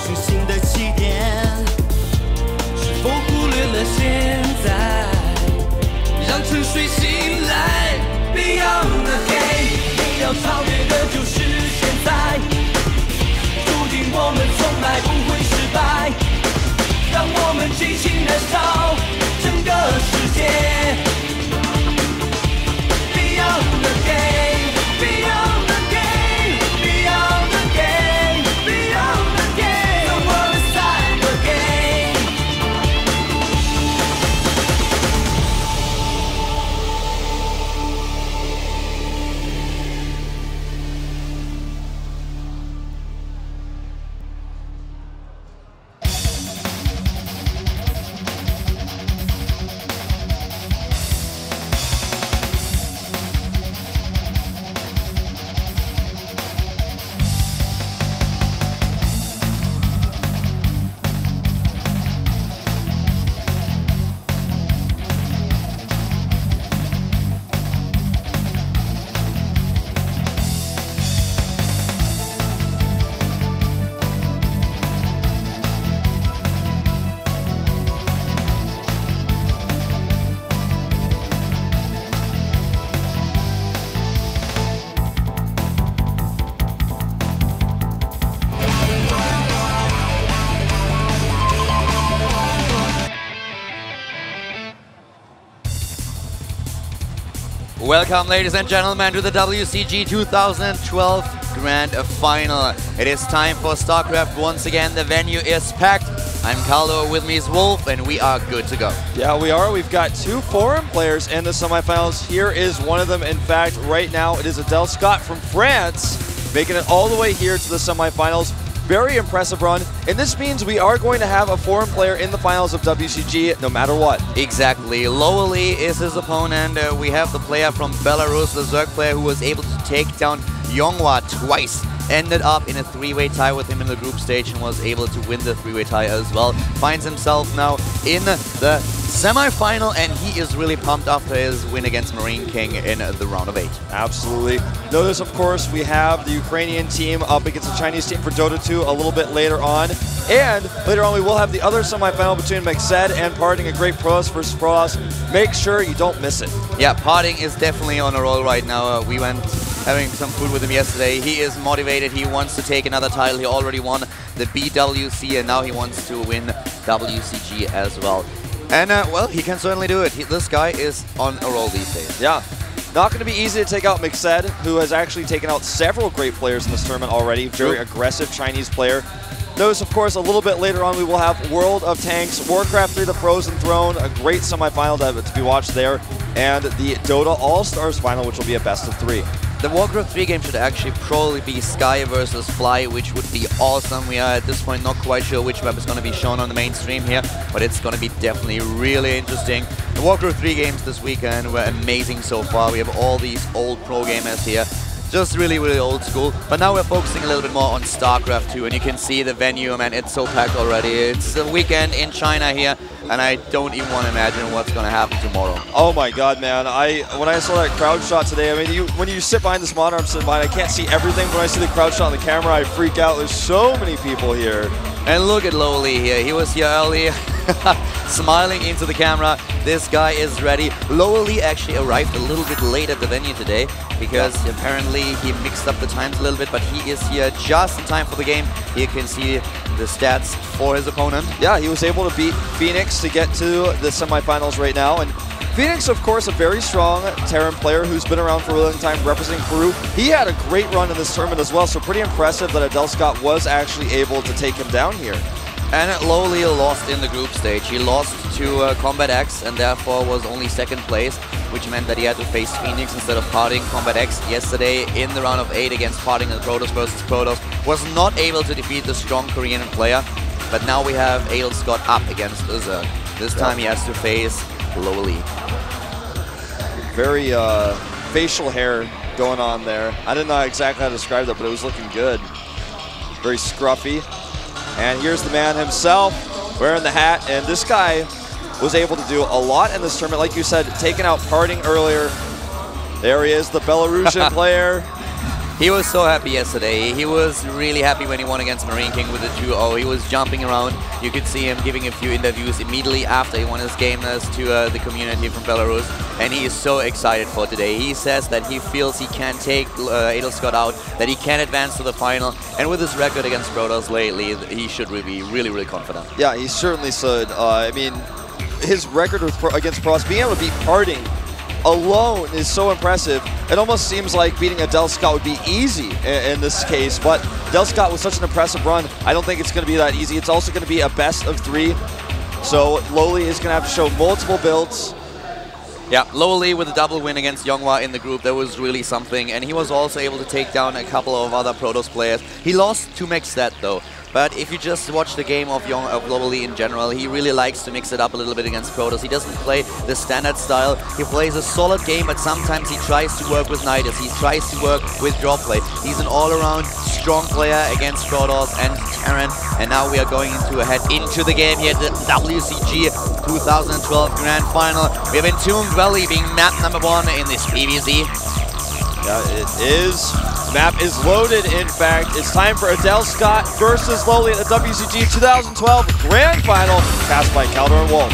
寻新的起点，是否忽略了现在？让沉睡醒来 ，Beyond the game， 你要超越的就是现在，注定我们从来不会失败，让我们激情燃烧整个世界。Beyond the game, beyond the game, beyond the game, beyond the game. The world is cyber game. Welcome, ladies and gentlemen, to the WCG 2012 Grand Final. It is time for StarCraft once again. The venue is packed. I'm Carlo, with me is Wolf, and we are good to go. Yeah, we are. We've got 2 foreign players in the semifinals. Here is one of them. In fact, right now it is Adelscott from France, making it all the way here to the semifinals. Very impressive run, and this means we are going to have a foreign player in the finals of WCG no matter what. Exactly. LoWeLy is his opponent. We have the player from Belarus, the Zerg player who was able to take down Yonghwa twice. Ended up in a 3-way tie with him in the group stage and was able to win the 3-way tie as well. Finds himself now in the semi-final, and he is really pumped after his win against Marine King in the round of 8. Absolutely. Notice, of course, we have the Ukrainian team up against the Chinese team for Dota 2 a little bit later on. And later on, we will have the other semi-final between Mexed and Parting, a great Protoss versus Protoss. Make sure you don't miss it. Yeah, Parting is definitely on a roll right now. We went having some food with him yesterday. He is motivated. He wants to take another title. He already won the BWC, and now he wants to win WCG as well. And, well, he can certainly do it. This guy is on a roll these days. Yeah. Not going to be easy to take out Mexed, who has actually taken out several great players in this tournament already. Very aggressive Chinese player. Notice, of course, a little bit later on, we will have World of Tanks, Warcraft 3, the Frozen Throne, a great semifinal to be watched there, and the Dota All-Stars final, which will be a best-of-3. The Warcraft 3 game should actually probably be Sky versus Fly, which would be awesome. We are at this point not quite sure which map is going to be shown on the mainstream here, but it's going to be definitely really interesting. The Warcraft 3 games this weekend were amazing so far. We have all these old pro gamers here. Just really, really old school. But now we're focusing a little bit more on StarCraft 2, and you can see the venue, man, it's so packed already. It's a weekend in China here, and I don't even want to imagine what's going to happen tomorrow. Oh my god, man. When I saw that crowd shot today, I mean, when you sit behind this monitor I'm sitting behind, I can't see everything, but when I see the crowd shot on the camera, I freak out. There's so many people here. And look at LoWeLy here. He was here early, smiling into the camera. This guy is ready. LoWeLy actually arrived a little bit late at the venue today because apparently he mixed up the times a little bit, but he is here just in time for the game. Here you can see the stats for his opponent. Yeah, he was able to beat Phoenix to get to the semifinals right now. And Phoenix, of course, a very strong Terran player who's been around for a long time representing Peru. He had a great run in this tournament as well, so pretty impressive that Adelscott was actually able to take him down here. And LoWeLy lost in the group stage. He lost to Combat X and therefore was only second place, which meant that he had to face Phoenix instead of Parting. Combat X yesterday in the round of 8 against Parting and Protoss versus Protoss was not able to defeat the strong Korean player. But now we have Adelscott up against Zerg. This time he has to face LoWeLy. Very facial hair going on there. I didn't know exactly how to describe that, but it was looking good. Very scruffy. And here's the man himself wearing the hat. And this guy was able to do a lot in this tournament. Like you said, taking out Parting earlier. There he is, the Belarusian player. He was so happy yesterday. He was really happy when he won against Marine King with the 2-0. He was jumping around. You could see him giving a few interviews immediately after he won his game to the community from Belarus. And he is so excited for today. He says that he feels he can take Adelscott out, that he can advance to the final. And with his record against Protoss lately, he should be really, really confident. Yeah, he certainly should. I mean, his record against Protoss, being able to beat Parting alone is so impressive. It almost seems like beating Adelscott would be easy in this case, but Adelscott was such an impressive run. I don't think it's going to be that easy. It's also going to be a best of 3, so LoWeLy is going to have to show multiple builds. Yeah, LoWeLy with a double win against Yonghwa in the group, that was really something, and he was also able to take down a couple of other Protoss players. He lost to Mexstat though. But if you just watch the game of LoWeLy in general, he really likes to mix it up a little bit against Protoss. He doesn't play the standard style. He plays a solid game, but sometimes he tries to work with Nidus. He tries to work with drop play. He's an all-around strong player against Protoss and Terran. And now we are going ahead into the game here, the WCG 2012 Grand Final. We have Entombed Valley being map number 1 in this PvZ. Yeah, it is. Map is loaded, in fact. It's time for Adelscott versus LoWeLy at the WCG 2012 Grand Final, cast by Calder and Wolf.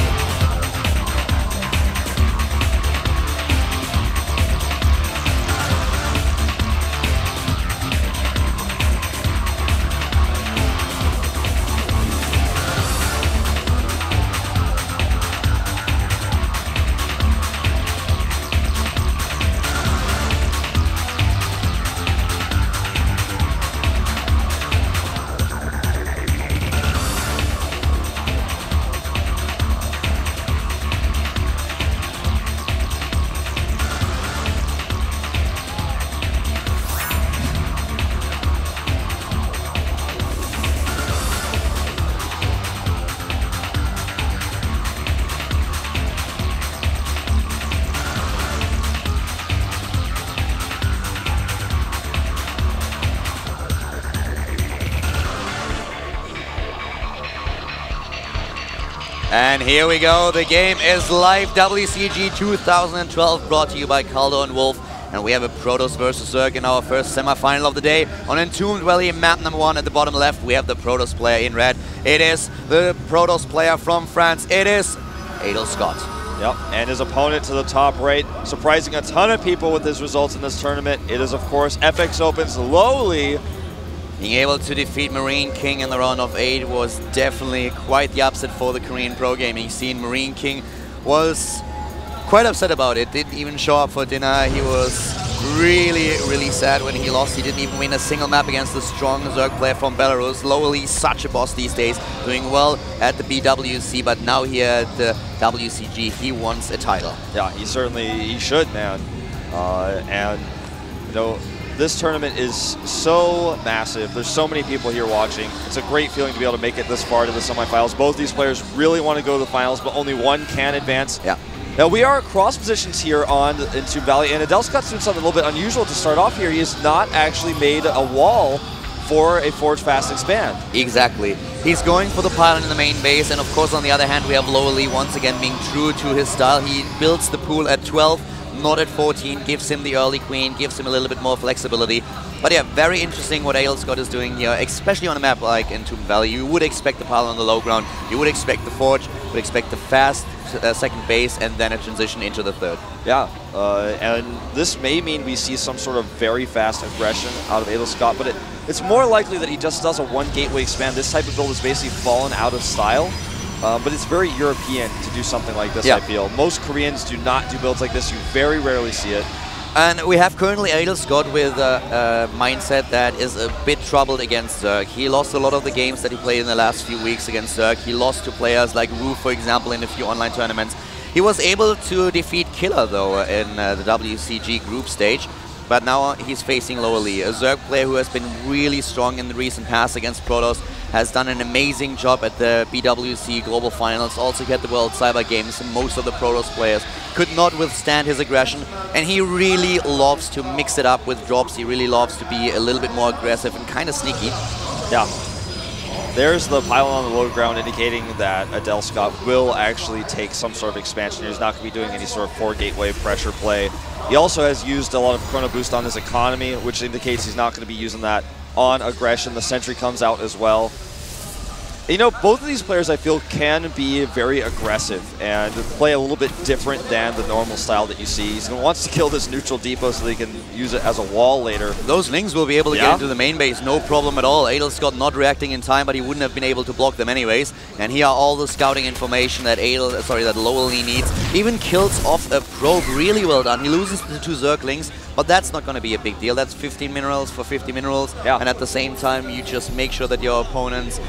And here we go, the game is live. WCG 2012 brought to you by Calder and Wolf. And we have a Protoss versus Zerg in our first semi-final of the day. On Entombed Valley, map number 1 at the bottom left, we have the Protoss player in red. It is the Protoss player from France. It is Adelscott. Yep, and his opponent to the top right, surprising a ton of people with his results in this tournament. It is, of course, FX Open's LoWeLy. Being able to defeat Marine King in the round of 8 was definitely quite the upset for the Korean pro gaming scene. Marine King was quite upset about it, didn't even show up for dinner. He was really, really sad when he lost. He didn't even win a single map against the strong Zerg player from Belarus. LoWeLy, such a boss these days, doing well at the BWC, but now here at the WCG, he wants a title. Yeah, he should, man. And, you know, this tournament is so massive. There's so many people here watching. It's a great feeling to be able to make it this far to the semifinals. Both these players really want to go to the finals, but only one can advance. Yeah. Now, we are cross positions here on Entombed Valley, and Adelscott's doing something a little bit unusual to start off here. He has not actually made a wall for a Forge Fast Expand. Exactly. He's going for the pylon in the main base, and of course on the other hand we have LoWeLy once again being true to his style. He builds the pool at 12. Not at 14, gives him the early queen, gives him a little bit more flexibility. But yeah, very interesting what Adelscott is doing here, especially on a map like Entombed Valley. You would expect the pile on the low ground, you would expect the forge, you would expect the fast second base, and then a transition into the third. Yeah, and this may mean we see some sort of very fast aggression out of Adelscott, but it's more likely that he just does a one gateway expand. This type of build has basically fallen out of style. But it's very European to do something like this, yeah. I feel. Most Koreans do not do builds like this. You very rarely see it. And we have currently Adelscott with a mindset that is a bit troubled against Zerg. He lost a lot of the games that he played in the last few weeks against Zerg. He lost to players like Wu, for example, in a few online tournaments. He was able to defeat Killer, though, in the WCG group stage. But now he's facing LoWeLy, a Zerg player who has been really strong in the recent past against Protoss, has done an amazing job at the BWC Global Finals, also at the World Cyber Games. Most of the Protoss players could not withstand his aggression, and he really loves to mix it up with drops. He really loves to be a little bit more aggressive and kind of sneaky. Yeah. There's the pylon on the low ground indicating that Adelscott will actually take some sort of expansion. He's not going to be doing any sort of 4 gateway pressure play. He also has used a lot of chrono boost on his economy, which indicates he's not going to be using that on aggression. The sentry comes out as well. You know, both of these players, I feel, can be very aggressive and play a little bit different than the normal style that you see. He wants to kill this neutral depot so they can use it as a wall later. Those Lings will be able to get into the main base, no problem at all. Adelscott not reacting in time, but he wouldn't have been able to block them anyways. And here are all the scouting information that LoWeLy needs. Even kills off a probe, really well done. He loses the 2 Zerglings, but that's not going to be a big deal. That's 15 minerals for 50 minerals. Yeah. And at the same time, you just make sure that your opponent's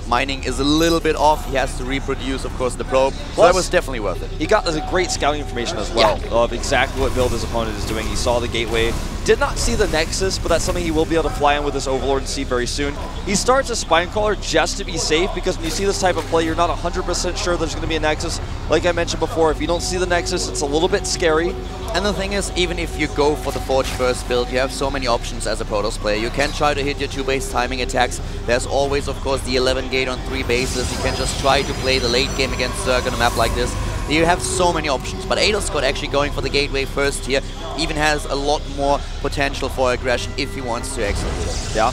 mining is a little bit off. He has to reproduce, of course, the probe. So that was definitely worth it. He got the great scouting information as well of exactly what build his opponent is doing. He saw the gateway. Did not see the Nexus, but that's something he will be able to fly in with this Overlord and see very soon. He starts a Spinecrawler just to be safe, because when you see this type of play, you're not 100% sure there's going to be a Nexus. Like I mentioned before, if you don't see the Nexus, it's a little bit scary. And the thing is, even if you go for the Forge first build, you have so many options as a Protoss player. You can try to hit your 2-base timing attacks. There's always, of course, the 11 gate on 3 bases. You can just try to play the late game against Zerg on a map like this. You have so many options, but Adelscott actually going for the gateway first here even has a lot more potential for aggression if he wants to execute it. Yeah,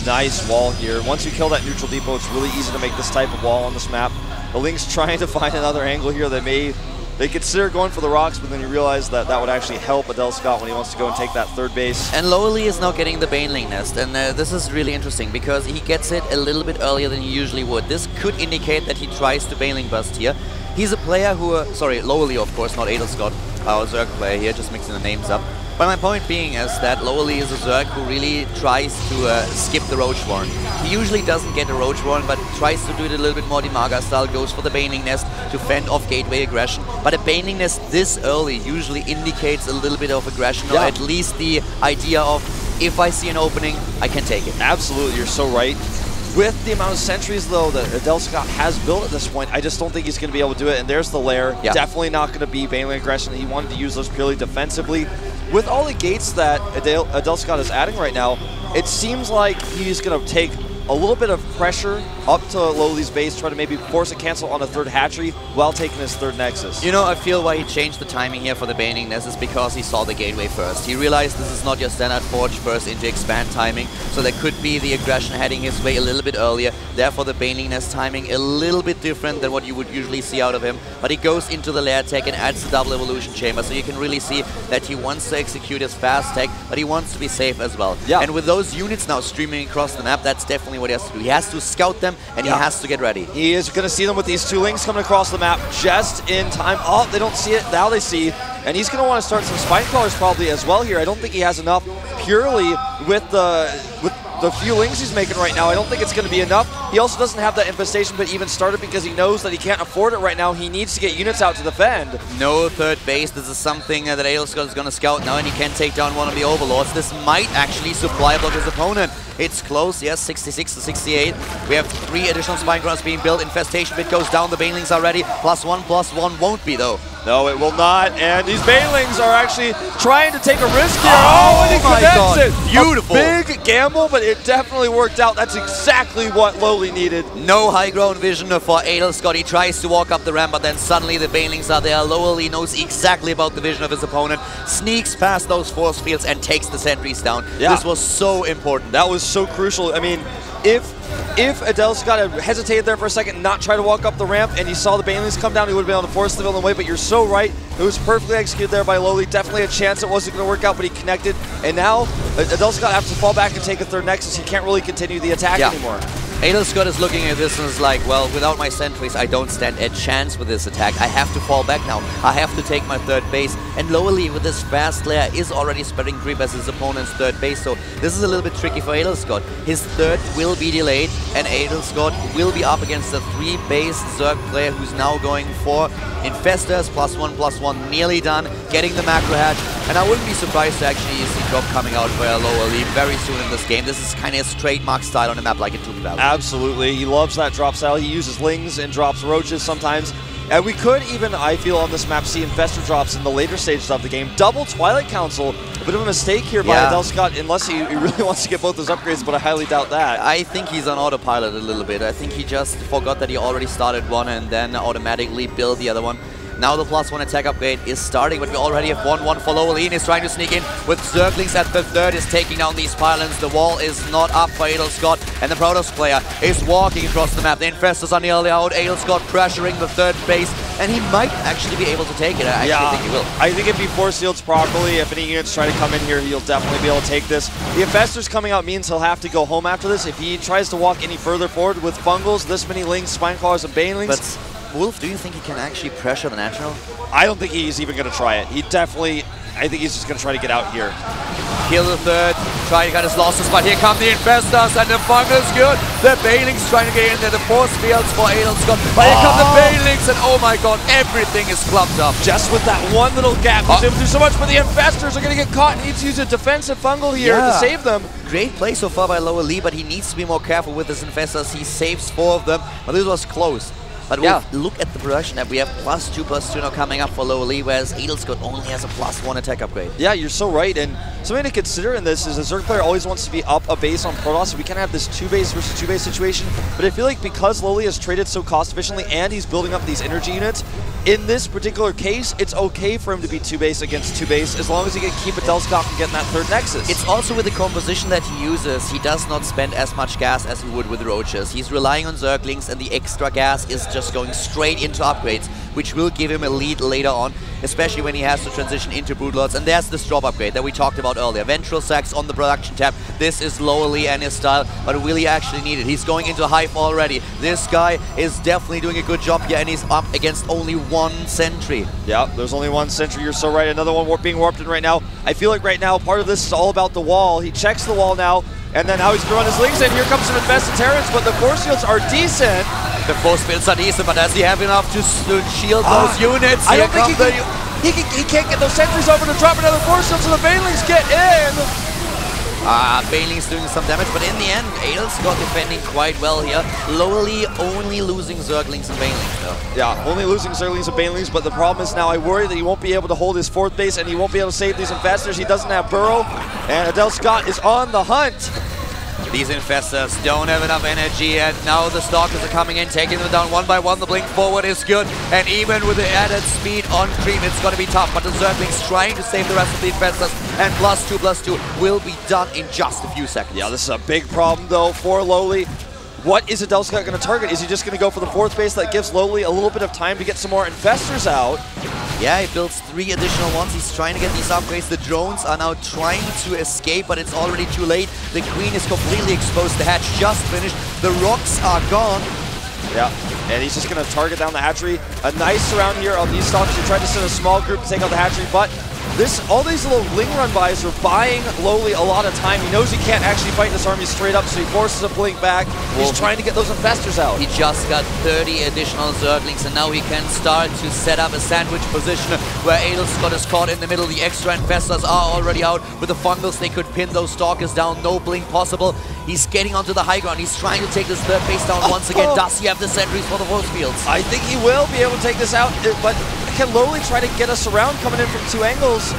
nice wall here. Once you kill that neutral depot, it's really easy to make this type of wall on this map. The Ling's trying to find another angle here. They consider going for the rocks, but then you realize that that would actually help Adelscott when he wants to go and take that 3rd base. And LoWeLy is now getting the Baneling Nest, and this is really interesting because he gets it a little bit earlier than he usually would. This could indicate that he tries to Baneling Bust here. He's a player who, sorry, LoWeLy of course, not Adelscott, our Zerg player here, just mixing the names up. But my point being is that LoWeLy is a Zerg who really tries to skip the Roach Warren. He usually doesn't get a Roach Warren, but tries to do it a little bit more Dimaga style, goes for the Baneling Nest to fend off gateway aggression. But a Baneling Nest this early usually indicates a little bit of aggression, or at least the idea of, if I see an opening, I can take it. Absolutely, you're so right. With the amount of sentries, though, that Adelscott has built at this point, I just don't think he's going to be able to do it. And there's the lair. Yeah. Definitely not going to be Baneling aggression. He wanted to use those purely defensively. With all the gates that Adelscott is adding right now, it seems like he's going to take a little bit of pressure up to LoWeLy's base, try to maybe force a cancel on a 3rd hatchery while taking his 3rd Nexus. You know, I feel why he changed the timing here for the Baneling Nest is because he saw the gateway first. He realized this is not your standard Forge first into expand timing, so there could be the aggression heading his way a little bit earlier. Therefore, the Baneling Nest timing a little bit different than what you would usually see out of him. But he goes into the lair tech and adds the double evolution chamber, so you can really see that he wants to execute his fast tech, but he wants to be safe as well. Yeah. And with those units now streaming across the map, that's definitely what he has to do. He has to scout them, and he has to get ready. He is going to see them with these 2 Lings coming across the map just in time. Oh, they don't see it. Now they see. And he's going to want to start some Spinecrawlers probably as well here. I don't think he has enough purely with the few Lings he's making right now. I don't think it's going to be enough. He also doesn't have that infestation pit even started because he knows that he can't afford it right now. He needs to get units out to defend. No 3rd base. This is something that Adelscott is going to scout now, and he can take down one of the Overlords. This might actually supply block his opponent. It's close, yes, 66 to 68. We have 3 additional Spinecrawlers being built. Infestation pit goes down. The Banelings are ready. +1/+1 won't be, though. No, it will not. And these Banelings are actually trying to take a risk here. Oh, and he connects it. Beautiful. A big gamble, but it definitely worked out. That's exactly what LoWeLy needed. No high ground vision for Adelscott. He tries to walk up the ramp, but then suddenly the Banelings are there. LoWeLy knows exactly about the vision of his opponent, sneaks past those force fields and takes the sentries down. Yeah. This was so important. That was so crucial. I mean, if Adelscott had hesitated there for a second, not try to walk up the ramp, and he saw the Banelings come down, he would have been able to force the villain away, but you're so right. It was perfectly executed there by LoWeLy. Definitely a chance it wasn't going to work out, but he connected. And now Adelscott has to fall back and take a 3rd Nexus. He can't really continue the attack anymore. Adelscott is looking at this and is like, well, without my sentries, I don't stand a chance with this attack. I have to fall back now. I have to take my 3rd base. And LoWeLy, with this fast lair, is already spreading creep as his opponent's 3rd base. So this is a little bit tricky for Adelscott. His 3rd will be delayed, and Adelscott will be up against a 3-base Zerg player who's now going for Infestors, +1/+1, nearly done, getting the macro hatch. And I wouldn't be surprised to actually see drop coming out for LoWeLy very soon in this game. This is kind of his trademark style on a map like in 2000. Absolutely. He loves that drop style. He uses Lings and drops Roaches sometimes. And we could even, I feel, on this map see Infestor drops in the later stages of the game. Double Twilight Council, a bit of a mistake here by Adelscott, unless he really wants to get both those upgrades, but I highly doubt that. I think he's on autopilot a little bit. I think he just forgot that he already started one and then automatically built the other one. Now the +1 attack upgrade is starting, but we already have 1-1 for LoWeLy. He's trying to sneak in with Zerglings at the third, is taking down these pylons. The wall is not up for Adelscott, and the Protoss player is walking across the map. The Infestors are nearly out. Adelscott pressuring the third base, and he might actually be able to take it. I actually think he will. I think if he force shields properly, if any units try to come in here, he'll definitely be able to take this. The Infestors coming out means he'll have to go home after this. If he tries to walk any further forward with Fungals, this many Lings, Spineclaws, and Banelings. But Wolf, do you think he can actually pressure the Natural? I don't think he's even going to try it. He definitely, I think he's just going to try to get out here. Kill the third, trying to get his losses, but here come the Infestors, and the Fungals good. The Banelings trying to get in there, the force fields for Adelscott, but here come the Banelings, and oh my god, everything is clumped up. Just with that one little gap, he's able to do so much, but the Infestors are going to get caught, and he needs to use a defensive Fungal here to save them. Great play so far by LoWeLy, but he needs to be more careful with his Infestors. He saves 4 of them, but this was close. But look at the production that we have +2/+2 now coming up for LoWeLy, whereas Adelscott only has a +1 attack upgrade. Yeah, you're so right. And something to consider in this is a Zerg player always wants to be up a base on Protoss, so we kind of have this 2-base versus 2-base situation. But I feel like because LoWeLy has traded so cost efficiently and he's building up these energy units, in this particular case, it's okay for him to be 2-base against 2-base as long as he can keep Adelscott from getting that third Nexus. It's also with the composition that he uses, he does not spend as much gas as he would with Roaches. He's relying on Zerglings, and the extra gas is just going straight into upgrades, which will give him a lead later on, especially when he has to transition into Broodlords. And there's this drop upgrade that we talked about earlier. Ventral Sacs on the production tab. This is LoWeLy and his style, but will he actually need it? He's going into Hive already. This guy is definitely doing a good job here, and he's up against only 1 sentry. Yeah, there's only 1 sentry. You're so right. Another one being warped in right now. I feel like right now part of this is all about the wall. He checks the wall now, and then how he's going to run his Lings in. Here comes some infested Terrans, but the force shields are decent. The force fields are decent, but does he have enough to shield those units? I don't think he can't get those sentries over to drop another force shield, so the Banelings get in. Banelings doing some damage, but in the end, Adelscott defending quite well here. LoWeLy only losing Zerglings and Banelings though. Yeah, only losing Zerglings and Banelings, but the problem is now I worry that he won't be able to hold his 4th base and he won't be able to save these Infestors. He doesn't have Burrow, and Adelscott is on the hunt. These Infestors don't have enough energy, and now the Stalkers are coming in, taking them down 1 by 1. The blink forward is good, and even with the added speed on creep, it's going to be tough. But the Zerglings trying to save the rest of the Infestors, and +2/+2 will be done in just a few seconds. Yeah, this is a big problem, though, for LoWeLy. What is Adelscott going to target? Is he just going to go for the 4th base that gives LoWeLy a little bit of time to get some more Infestors out? Yeah, he builds 3 additional ones. He's trying to get these upgrades. The drones are now trying to escape, but it's already too late. The Queen is completely exposed. The hatch just finished. The rocks are gone. Yeah, and he's just going to target down the hatchery. A nice surround here on these Stalkers. He tried to send a small group to take out the hatchery, but all these little Ling run-bys are buying LoWeLy a lot of time. He knows he can't actually fight this army straight up, so he forces a blink back. He's trying to get those Infestors out. He just got 30 additional Zerglings, and now he can start to set up a sandwich position where Adelscott is caught in the middle. The extra Infestors are already out. With the Fungals, they could pin those Stalkers down. No blink possible. He's getting onto the high ground. He's trying to take this 3rd base down once again. Does he have the sentries for the force fields? I think he will be able to take this out, but can LoWeLy try to get us around coming in from 2 angles?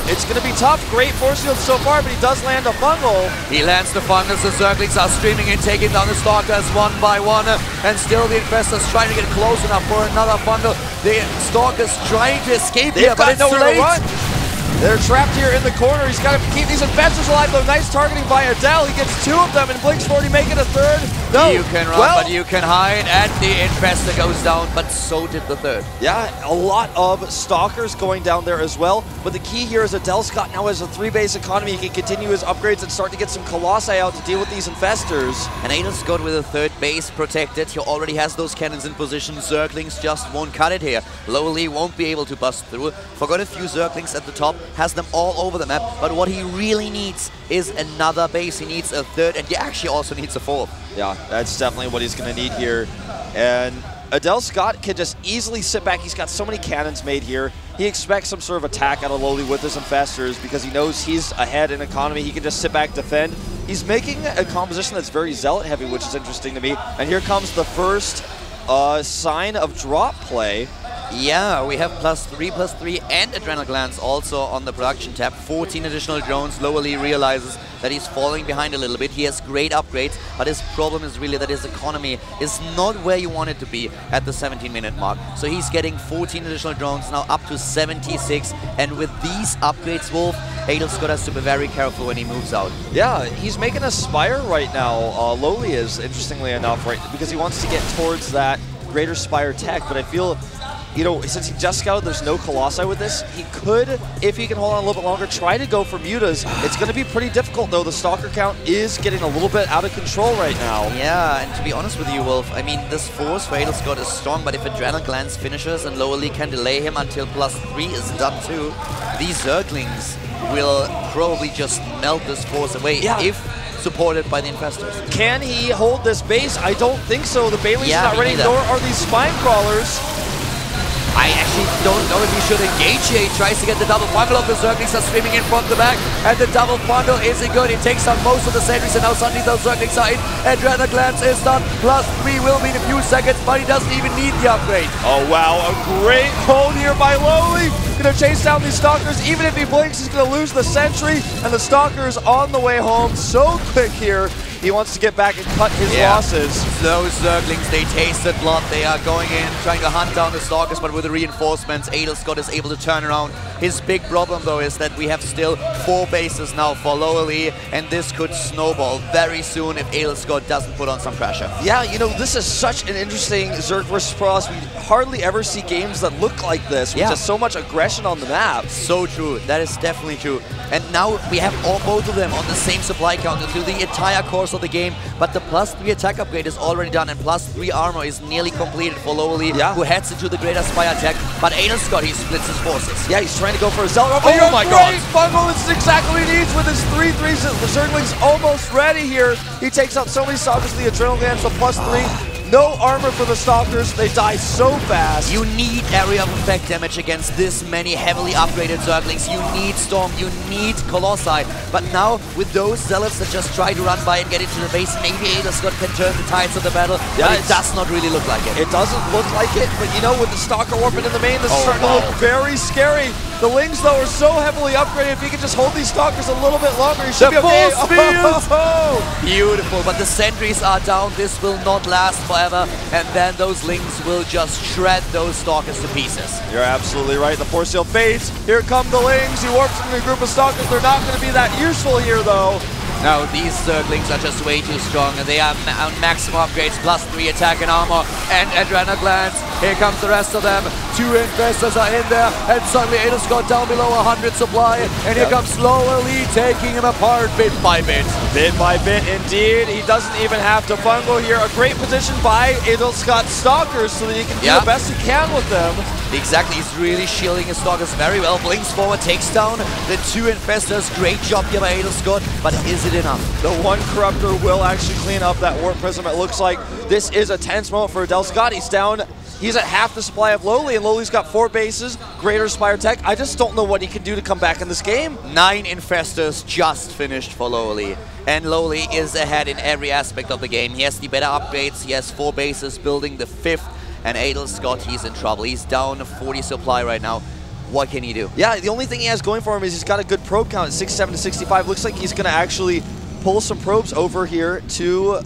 It's going to be tough. Great force shield so far, but he does land a Fungal. He lands the Fungals. The Zerglings are streaming in, taking down the Stalkers 1 by 1. And still the Infestors trying to get close enough for another Fungal. The Stalkers trying to escape here, but it's too late. They're trapped here in the corner. He's got to keep these Infestors alive, though. Nice targeting by Adel. He gets 2 of them and blinks forward. He make it a 3rd. No. You can run, but you can hide, and the Infestor goes down, but so did the 3rd. Yeah, a lot of Stalkers going down there as well. But the key here is Adelscott now has a 3-base economy. He can continue his upgrades and start to get some Colossi out to deal with these Infestors. And Adelscott with a 3rd base protected. He already has those cannons in position. Zerglings just won't cut it here. LoWeLy won't be able to bust through. Forgot a few Zerglings at the top. Has them all over the map, but what he really needs is another base. He needs a 3rd, and he actually also needs a 4th. Yeah, that's definitely what he's going to need here. And Adelscott can just easily sit back. He's got so many cannons made here. He expects some sort of attack out of LoWeLy with his Infestors because he knows he's ahead in economy. He can just sit back, defend. He's making a composition that's very Zealot heavy, which is interesting to me. And here comes the first sign of drop play. Yeah, we have +3/+3 and Adrenal Glands also on the production tab. 14 additional drones. LoWeLy realizes that he's falling behind a little bit. He has great upgrades, but his problem is really that his economy is not where you want it to be at the 17-minute mark. So he's getting 14 additional drones, now up to 76. And with these upgrades, Wolf, Adelscott has to be very careful when he moves out. Yeah, he's making a Spire right now. LoWeLy is, interestingly enough, right, because he wants to get towards that greater Spire tech, but I feel, you know, since he just scouted, there's no Colossi with this. He could, if he can hold on a little bit longer, try to go for mutas. It's going to be pretty difficult, though. The Stalker count is getting a little bit out of control right now. Yeah, and to be honest with you, Wolf, I mean, this force for Adelscott is strong, but if Adrenal Glands finishes and LoWeLy can delay him until +3 is done too, these Zerglings will probably just melt this force away if supported by the Infestors. Can he hold this base? I don't think so. The Bailey's not ready, neither. nor are these Spine Crawlers. I actually don't know if he should engage here. He tries to get the double bundle of the Zerglings are streaming in from the back, and the double bundle isn't good. He takes out most of the sentries, and now suddenly those Zerglings are in. Adrenal Glands is done. +3 will be in a few seconds, but he doesn't even need the upgrade. Oh wow, a great hold here by LoWeLy. Gonna chase down these Stalkers. Even if he blinks, he's gonna lose the sentry, and the Stalker's on the way home so quick here. He wants to get back and cut his losses. Those Zerglings, they tasted blood. They are going in, trying to hunt down the Stalkers, but with the reinforcements, Adelscott is able to turn around. His big problem, though, is that we have still 4 bases now for LoWeLy, and this could snowball very soon if Adelscott doesn't put on some pressure. Yeah, you know, this is such an interesting Zerg versus Protoss. We hardly ever see games that look like this, with just so much aggression on the map. So true. That is definitely true. And now we have both of them on the same supply counter through the entire course of the game, but the +3 attack upgrade is already done, and +3 armor is nearly completed for LoWeLy, who heads into the greater Spire attack. But Adelscott, he splits his forces. Yeah, he's trying to go for a Zealot. Oh my god! Bundle, this is exactly what he needs with his 3/3. The Zergling's almost ready here. He takes out so many Stalkers with the Adrenal Glands, so +3. No armor for the Stalkers. They die so fast. You need area of effect damage against this many heavily upgraded Zerglings. You need Storm, you need Colossi. But now, with those Zealots that just try to run by and get into the base, maybe Adelscott can turn the tides of the battle. Yeah, but it does not really look like it. It doesn't look like it, but you know, with the Stalker Warping in the main, this is starting to look very scary. The Lings, though, are so heavily upgraded. If he can just hold these Stalkers a little bit longer, he should be okay. Beautiful, but the sentries are down. This will not last forever, and then those Lings will just shred those Stalkers to pieces. You're absolutely right. The Force Seal fades. Here come the Lings. He warps into a group of Stalkers. They're not going to be that useful here, though. No, these Zerglings are just way too strong, and they are on maximum upgrades, +3 attack and armor, and Adrenal Glands. Here comes the rest of them. 2 Infestors are in there, and suddenly Adelscott down below 100 supply, and here comes LoWeLy taking him apart bit by bit. Bit by bit, indeed. He doesn't even have to bungle here. A great position by Adelscott Stalkers so that he can do the best he can with them. Exactly, he's really shielding his Stalkers very well. Blinks forward, takes down the 2 Infestors. Great job here by Adelscott, but is it enough? The 1 Corruptor will actually clean up that Warp Prism. It looks like this is a tense moment for Adelscott. He's down. He's at half the supply of LoWeLy, and LoWeLy's got 4 bases, greater Spire tech. I just don't know what he can do to come back in this game. 9 Infestors just finished for LoWeLy, and LoWeLy is ahead in every aspect of the game. He has the better upgrades, he has 4 bases, building the 5th, and Adelscott, he's in trouble. He's down 40 supply right now. What can he do? Yeah, the only thing he has going for him is he's got a good probe count at 67 to 65. Looks like he's going to actually pull some probes over here to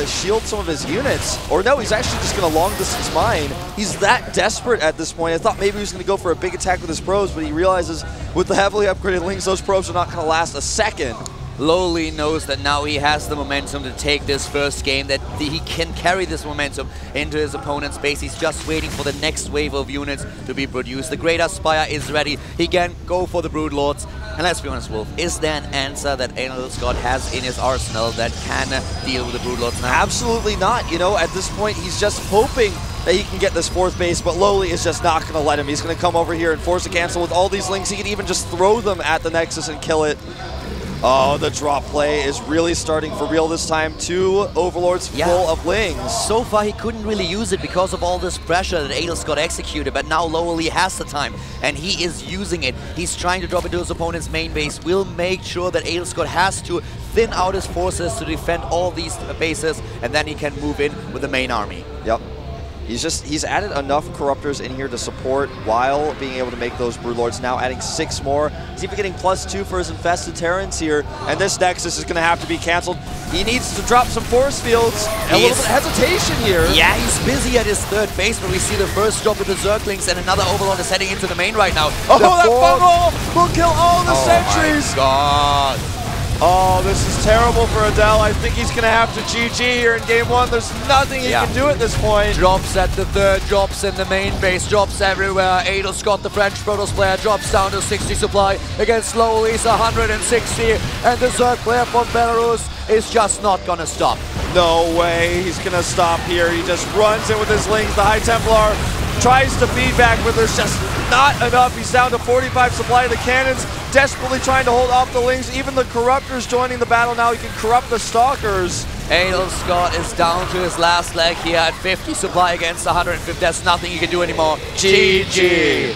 shield some of his units. Or no, he's actually just going to long distance mine. He's that desperate at this point. I thought maybe he was going to go for a big attack with his probes, but he realizes with the heavily upgraded Lings, those probes are not going to last a second. LoWeLy knows that now he has the momentum to take this first game, that he can carry this momentum into his opponent's base. He's just waiting for the next wave of units to be produced. The Greater Spire is ready. He can go for the Broodlords. And let's be honest, Wolf, is there an answer that Adelscott has in his arsenal that can deal with the Broodlords now? Absolutely not. You know, at this point, he's just hoping that he can get this 4th base, but LoWeLy is just not going to let him. He's going to come over here and force a cancel with all these Lings. He can even just throw them at the Nexus and kill it. Oh, the drop play is really starting for real this time. 2 Overlords full of Lings. So far, he couldn't really use it because of all this pressure that Adelscott executed, but now LoWeLy has the time, and he is using it. He's trying to drop into his opponent's main base. Will make sure that Adelscott has to thin out his forces to defend all these bases, and then he can move in with the main army. Yep. He's added enough Corruptors in here to support while being able to make those Broodlords. Now adding 6 more. He's even getting +2 for his Infested Terrans here. And this Nexus is going to have to be canceled. He needs to drop some force fields. And a little bit of hesitation here. Yeah, he's busy at his third base, but we see the first drop with the Zerglings, and another Overlord is heading into the main right now. Oh, that bubble will kill all the sentries. Oh my god. Oh, this is terrible for Adel. I think he's going to have to GG here in game 1. There's nothing he can do at this point. Drops at the third, drops in the main base, drops everywhere. Adelscott, the French Protoss player, drops down to 60 supply against LoWeLy's 160. And the Zerg player from Belarus is just not going to stop. No way he's going to stop here. He just runs in with his Lings. The High Templar tries to feedback, but there's just not enough. He's down to 45 supply of the cannons, desperately trying to hold off the Lings. Even the Corruptors joining the battle now. He can corrupt the Stalkers. Adelscott is down to his last leg here at 50 supply against 150. There's nothing he can do anymore. GG.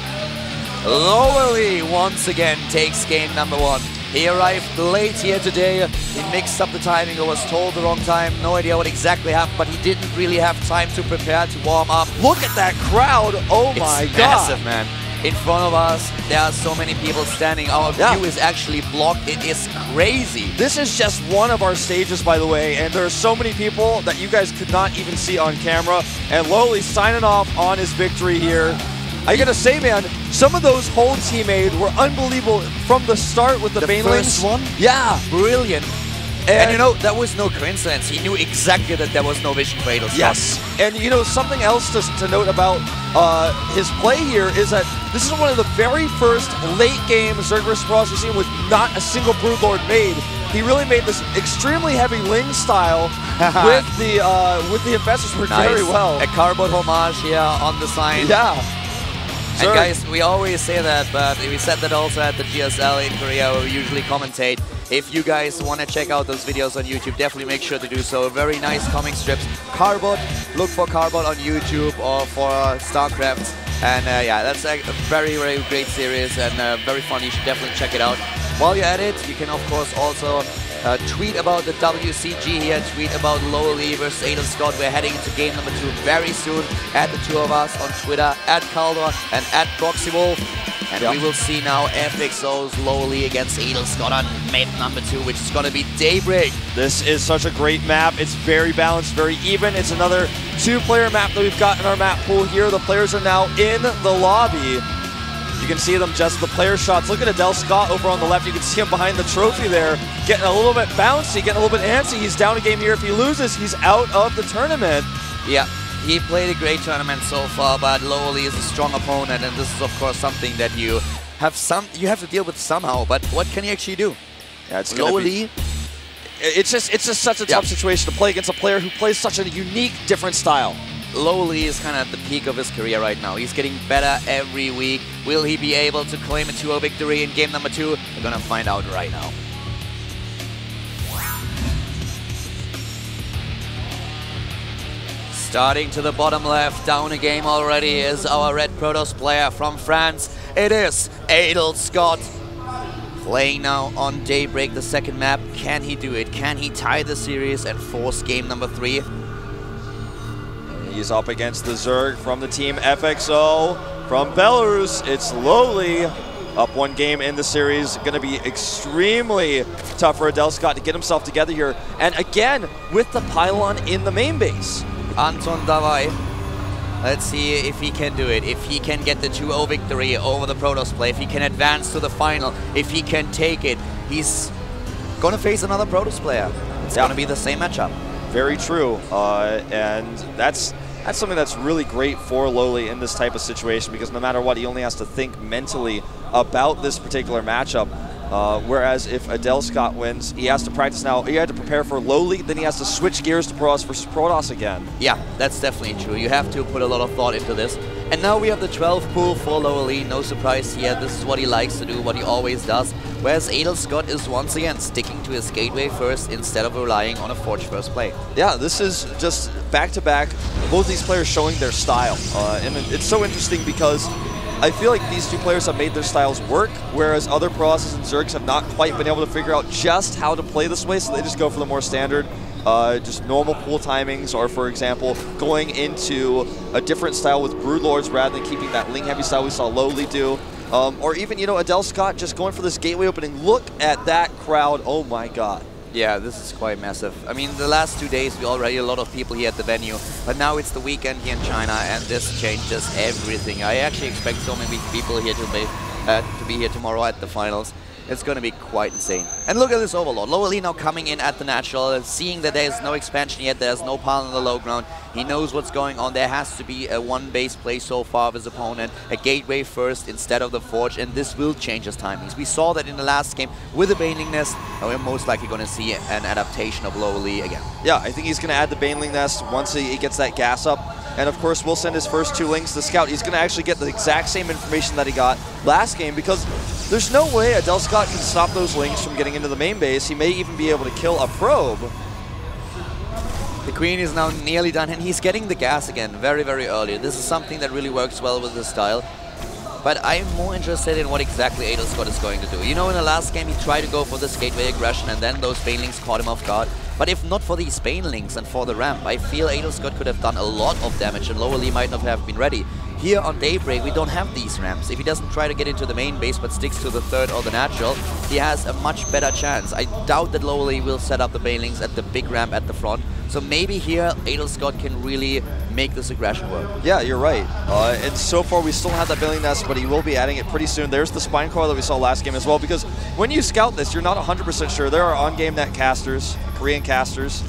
LoWeLy once again takes game number 1. He arrived late here today. He mixed up the timing or was told the wrong time. No idea what exactly happened, but he didn't really have time to prepare to warm up. Look at that crowd. Oh my god. It's massive, man. In front of us, there are so many people standing. Our view is actually blocked. It is crazy. This is just one of our stages, by the way, and there are so many people that you guys could not even see on camera. And LoWeLy signing off on his victory here. I gotta say, man, some of those holds he made were unbelievable from the start with the Banelings. First one? Yeah. Brilliant. And you know, that was no coincidence. He knew exactly that there was no vision for Adelscott. Yes. And you know, something else to note about his play here is that this is one of the very first late game Zerg vs. Protoss we've seen with not a single Broodlord made. He really made this extremely heavy Ling style with the Infestors work very well. A cardboard homage here on the sign. Yeah. And guys, we always say that, but we said that also at the GSL in Korea where we usually commentate. If you guys want to check out those videos on YouTube, definitely make sure to do so. Very nice comic strips. Cardboard, look for Cardboard on YouTube or for StarCraft. And yeah, that's a very, very great series and very fun. You should definitely check it out. While you're at it, you can of course also tweet about the WCG here, tweet about LoWeLy versus Adelscott. We're heading into game number 2 very soon. Add the 2 of us on Twitter, at Caldor and at ProxyWolf. And we will see now FXO's LoWeLy against Adelscott on map number 2, which is going to be Daybreak. This is such a great map. It's very balanced, very even. It's another 2-player map that we've got in our map pool here. The players are now in the lobby. You can see them just the player shots. Look at Adelscott over on the left. You can see him behind the trophy there, getting a little bit bouncy, getting a little bit antsy. He's down a game here. If he loses, he's out of the tournament. Yeah, he played a great tournament so far, but LoWeLy is a strong opponent, and this is of course something that you have to deal with somehow. But what can he actually do? Yeah, it's LoWeLy. It's just such a tough situation to play against a player who plays such a unique, different style. LoWeLy is kind of at the peak of his career right now. He's getting better every week. Will he be able to claim a 2-0 victory in game number 2? We're gonna find out right now. Starting to the bottom left, down a game already, is our Red Protoss player from France. It is Adelscott. Playing now on Daybreak, the second map. Can he do it? Can he tie the series and force game number 3? He's up against the Zerg from the team FXO. From Belarus, it's LoWeLy. Up 1 game in the series. Going to be extremely tough for Adelscott to get himself together here. And again, with the pylon in the main base. Anton Davai. Let's see if he can do it. If he can get the 2-0 victory over the Protoss play. If he can advance to the final. If he can take it. He's going to face another Protoss player. It's going to be the same matchup. Very true. And that's something that's really great for LoWeLy in this type of situation, because no matter what, he only has to think mentally about this particular matchup. Whereas if Adelscott wins, he has to practice now. He had to prepare for LoWeLy, then he has to switch gears to Protoss versus Protoss again. Yeah, that's definitely true. You have to put a lot of thought into this. And now we have the 12 pool for LoWeLy. No surprise here. This is what he likes to do, what he always does. Whereas Adelscott is once again sticking to his gateway first instead of relying on a Forge first play. Yeah, this is just back-to-back, both these players showing their style. And it's so interesting because I feel like these 2 players have made their styles work, whereas other Protosses and Zergs have not quite been able to figure out just how to play this way, so they just go for the more standard just normal pool timings, or for example, going into a different style with Broodlords rather than keeping that Ling heavy style we saw LoWeLy do. Or even, you know, Adelscott just going for this gateway opening. Look at that crowd. Oh my god. Yeah, this is quite massive. I mean, the last 2 days we already a lot of people here at the venue, but now it's the weekend here in China, and this changes everything. I actually expect so many people here to be here tomorrow at the finals. It's going to be quite insane. And look at this Overlord. LoWeLy now coming in at the natural, seeing that there's no expansion yet, there's no pile on the low ground. He knows what's going on. There has to be a one base play so far of his opponent, a gateway first instead of the Forge, and this will change his timings. We saw that in the last game with the Baneling Nest, and we're most likely going to see an adaptation of LoWeLy again. Yeah, I think he's going to add the Baneling Nest once he gets that gas up. And of course, we'll send his first 2 links to Scout. He's going to actually get the exact same information that he got last game, because there's no way Adelscott can stop those links from getting into the main base. He may even be able to kill a probe. The Queen is now nearly done, and he's getting the gas again very, very early. This is something that really works well with his style. But I'm more interested in what exactly Adelscott is going to do. You know, in the last game, he tried to go for this gateway aggression, and then those Banelings caught him off guard. But if not for these Banelings and for the ramp, I feel Adelscott could have done a lot of damage, and LoWeLy might not have been ready. Here on Daybreak, we don't have these ramps. If he doesn't try to get into the main base, but sticks to the third or the natural, he has a much better chance. I doubt that LoWeLy will set up the Banelings at the big ramp at the front. So maybe here, Adelscott can really make this aggression work. Yeah, you're right. And so far, we still have that Baneling Nest, but he will be adding it pretty soon. There's the Spine Coil that we saw last game as well, because when you scout this, you're not 100% sure. There are on-game net casters, Korean casters,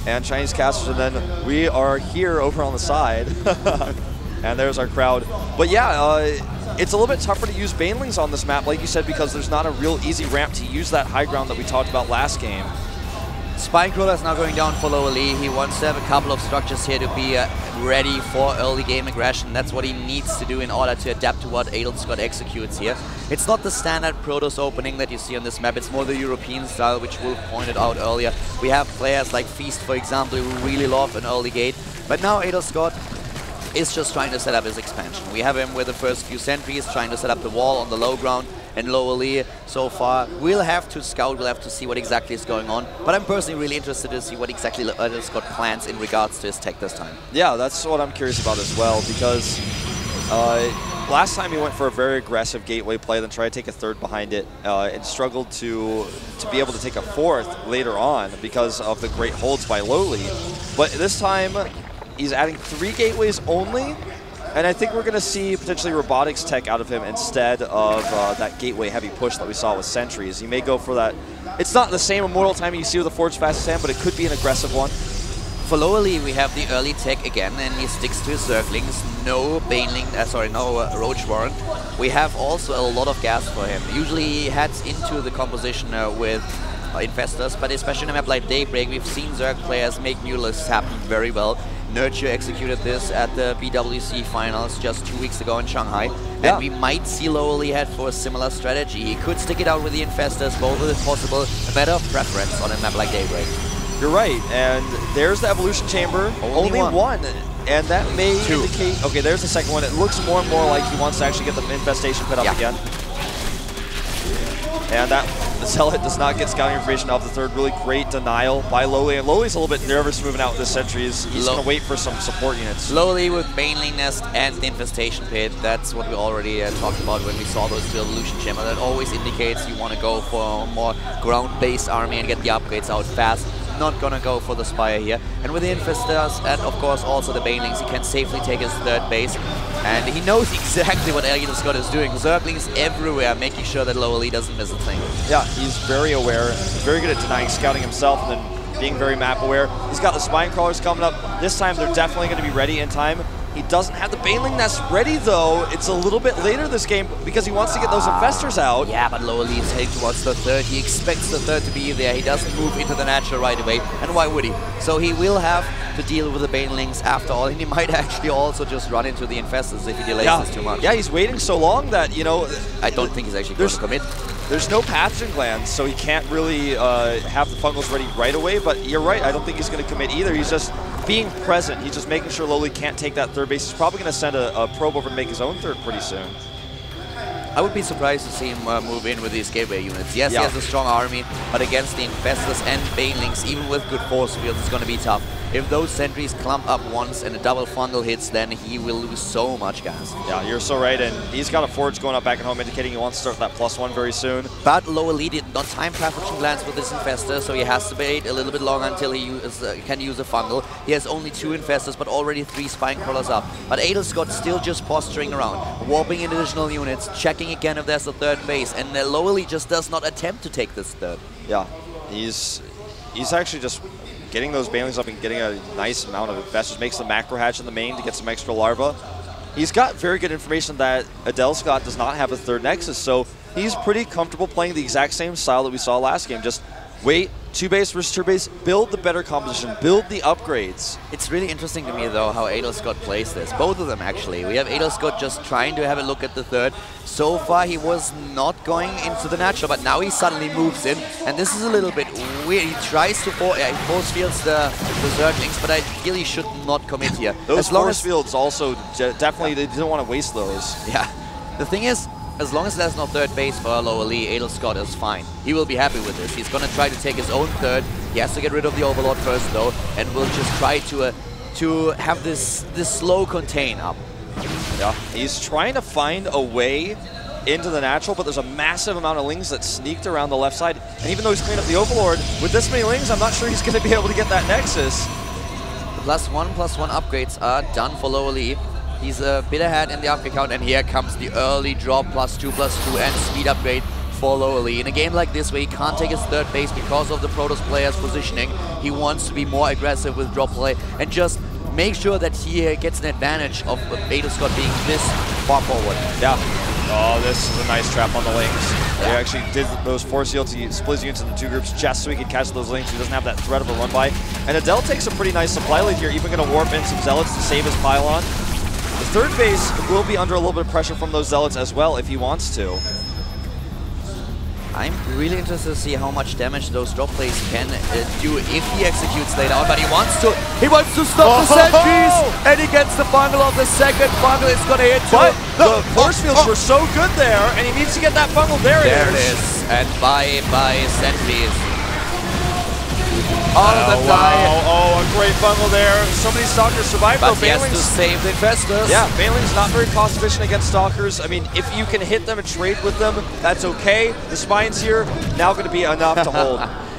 and Chinese casters, and then we are here over on the side. And there's our crowd. But yeah, it's a little bit tougher to use Banelings on this map, like you said, because there's not a real easy ramp to use that high ground that we talked about last game. Spinecrawler is now going down for LoWeLy. He wants to have a couple of structures here to be ready for early game aggression. That's what he needs to do in order to adapt to what Adelscott executes here. It's not the standard Protoss opening that you see on this map. It's more the European style, which Wolf pointed out earlier. We have players like Feast, for example, who really love an early gate. But now Adelscott is just trying to set up his expansion. We have him with the first few sentries, trying to set up the wall on the low ground, and LoWeLy so far we'll have to scout, we'll have to see what exactly is going on. But I'm personally really interested to see what exactly Adelscott plans in regards to his tech this time. Yeah, that's what I'm curious about as well, because last time he went for a very aggressive gateway play, then tried to take a third behind it, and struggled to be able to take a fourth later on because of the great holds by LoWeLy. But this time, he's adding 3 gateways only, and I think we're going to see potentially robotics tech out of him instead of that gateway heavy push that we saw with sentries. He may go for that. It's not the same immortal timing you see with the Forge Fastest Hand, but it could be an aggressive one. For LoWeLy, we have the early tech again, and he sticks to his Zerglings. No Baneling, no Roach Warrant. We have also a lot of gas for him. Usually he heads into the composition with Infestors, but especially in a map like Daybreak, we've seen Zerg players make new lists happen very well. Nurture executed this at the BWC finals just 2 weeks ago in Shanghai. Yeah. And we might see LoWeLy head for a similar strategy. He could stick it out with the Infestors, both if possible, a better preference on a map like Daybreak. You're right, and there's the Evolution Chamber. Only one. And that may indicate... Okay, there's the second one. It looks more and more like he wants to actually get the Infestation put up again. And that the Zealot does not get scouting information off the third. Really great denial by LoWeLy. And LoWeLy's a little bit nervous moving out with the sentries. He's going to wait for some support units. LoWeLy with Baneling Nest and the Infestation Pit. That's what we already talked about when we saw those 2 Evolution Chamber. That always indicates you want to go for a more ground-based army and get the upgrades out fast. Not gonna go for the Spire here. And with the Infestors and of course also the Banelings, he can safely take his third base. And he knows exactly what Adelscott is doing. Zerglings everywhere, making sure that LoWeLy doesn't miss a thing. Yeah, he's very aware, very good at denying scouting himself and then being very map aware. He's got the Spine Crawlers coming up. This time they're definitely going to be ready in time. He doesn't have the Baneling Nest ready though. It's a little bit later this game because he wants to get those Infestors out. Yeah, but LoWeLy is heading towards the third. He expects the third to be there. He doesn't move into the natural right away. And why would he? So he will have to deal with the Banelings after all. And he might actually also just run into the Infestors if he delays this too much. Yeah, he's waiting so long that, you know... I don't think he's actually going to commit. There's no pathogen glands, so he can't really have the fungals ready right away, but you're right, I don't think he's going to commit either. He's just being present. He's just making sure LoWeLy can't take that third base. He's probably going to send a probe over to make his own third pretty soon. I would be surprised to see him move in with these gateway units. Yes, he has a strong army, but against the Infestors and Banelings, even with good force fields, it's going to be tough. If those sentries clump up once and a double funnel hits, then he will lose so much gas. Yeah, you're so right, and he's got a forge going up back at home, indicating he wants to start that +1 very soon. But LoWeLy did not time Trafficking Glance with this Infestor, so he has to wait a little bit longer until he can use a funnel. He has only 2 Infestors, but already 3 Spine Crawlers up. But Adelscott still just posturing around, warping in additional units, checking again if there's a third base, and LoWeLy just does not attempt to take this third. Yeah, he's actually just getting those Banelings up and getting a nice amount of Infestors, makes the macro hatch in the main to get some extra larva. He's got very good information that Adelscott does not have a third Nexus, so he's pretty comfortable playing the exact same style that we saw last game. Just wait, 2 base versus 2 base, build the better composition, build the upgrades. It's really interesting to me, though, how Adelscott plays this. Both of them, actually. We have Adelscott just trying to have a look at the third. So far, he was not going into the natural, but now he suddenly moves in. And this is a little bit weird. He tries to force fields the Zerglings, but I feel he should not commit here. Those force fields also, definitely, they didn't want to waste those. Yeah. The thing is, as long as there's no third base for LoWeLy, Adelscott is fine. He will be happy with this. He's going to try to take his own third. He has to get rid of the Overlord first, though, and will just try to have this slow contain up. Yeah, he's trying to find a way into the natural, but there's a massive amount of lings that sneaked around the left side. And even though he's cleaned up the Overlord, with this many lings, I'm not sure he's going to be able to get that Nexus. The +1/+1 upgrades are done for LoWeLy. He's a bit ahead in the upgrade count, and here comes the early drop, +2/+2, and speed upgrade for LoWeLy. In a game like this, where he can't take his third base because of the Protoss player's positioning, he wants to be more aggressive with drop play and just make sure that he gets an advantage of Adelscott being this far forward. Yeah. Oh, this is a nice trap on the lings. He actually did those force fields. He splits units into 2 groups just so he can catch those lings. He doesn't have that threat of a run by. And Adel takes a pretty nice supply lead here, even going to warp in some Zealots to save his pylon. The third base will be under a little bit of pressure from those Zealots as well if he wants to. I'm really interested to see how much damage those drop plays can do if he executes later on, but he wants to stop the sentries, and he gets the funnel of the second funnel. It's gonna hit too. But the force fields were so good there, and he needs to get that funnel. There it is. And bye sentries. The die. Oh, a great funnel there. So many Stalkers survived, but though. He has to save the Infestors. Yeah, Baneling's not very cost efficient against Stalkers. I mean, if you can hit them and trade with them, that's okay. The Spines here, now going to be enough to hold.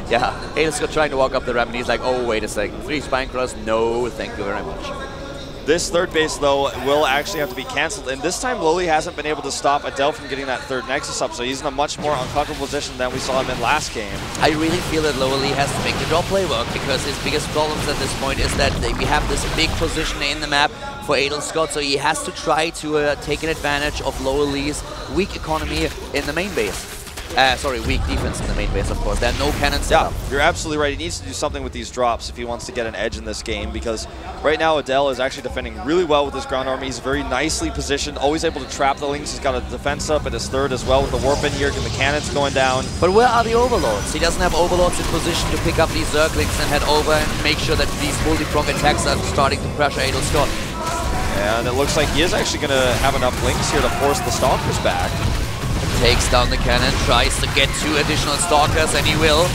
Yeah, Adelscott trying to walk up the ramp, and he's like, oh, wait a second. 3 Spine Crawlers? No, thank you very much. This third base, though, will actually have to be canceled, and this time LoWeLy hasn't been able to stop Adel from getting that third Nexus up, so he's in a much more uncomfortable position than we saw him in last game. I really feel that LoWeLy has to make the drop play work, because his biggest problems at this point is that we have this big position in the map for Adelscott, so he has to try to take an advantage of LoWeLy's weak economy in the main base. Weak defense in the main base, of course. There are no cannons set up. You're absolutely right. He needs to do something with these drops if he wants to get an edge in this game, because right now Adel is actually defending really well with his ground army. He's very nicely positioned, always able to trap the lings. He's got a defense up at his third as well with the warp in here and the cannons going down. But where are the Overlords? He doesn't have Overlords in position to pick up these Zerglings and head over and make sure that these multi-prong attacks are starting to pressure Adelscott. And it looks like he is actually going to have enough lings here to force the Stalkers back. Takes down the cannon, tries to get 2 additional Stalkers, and he will.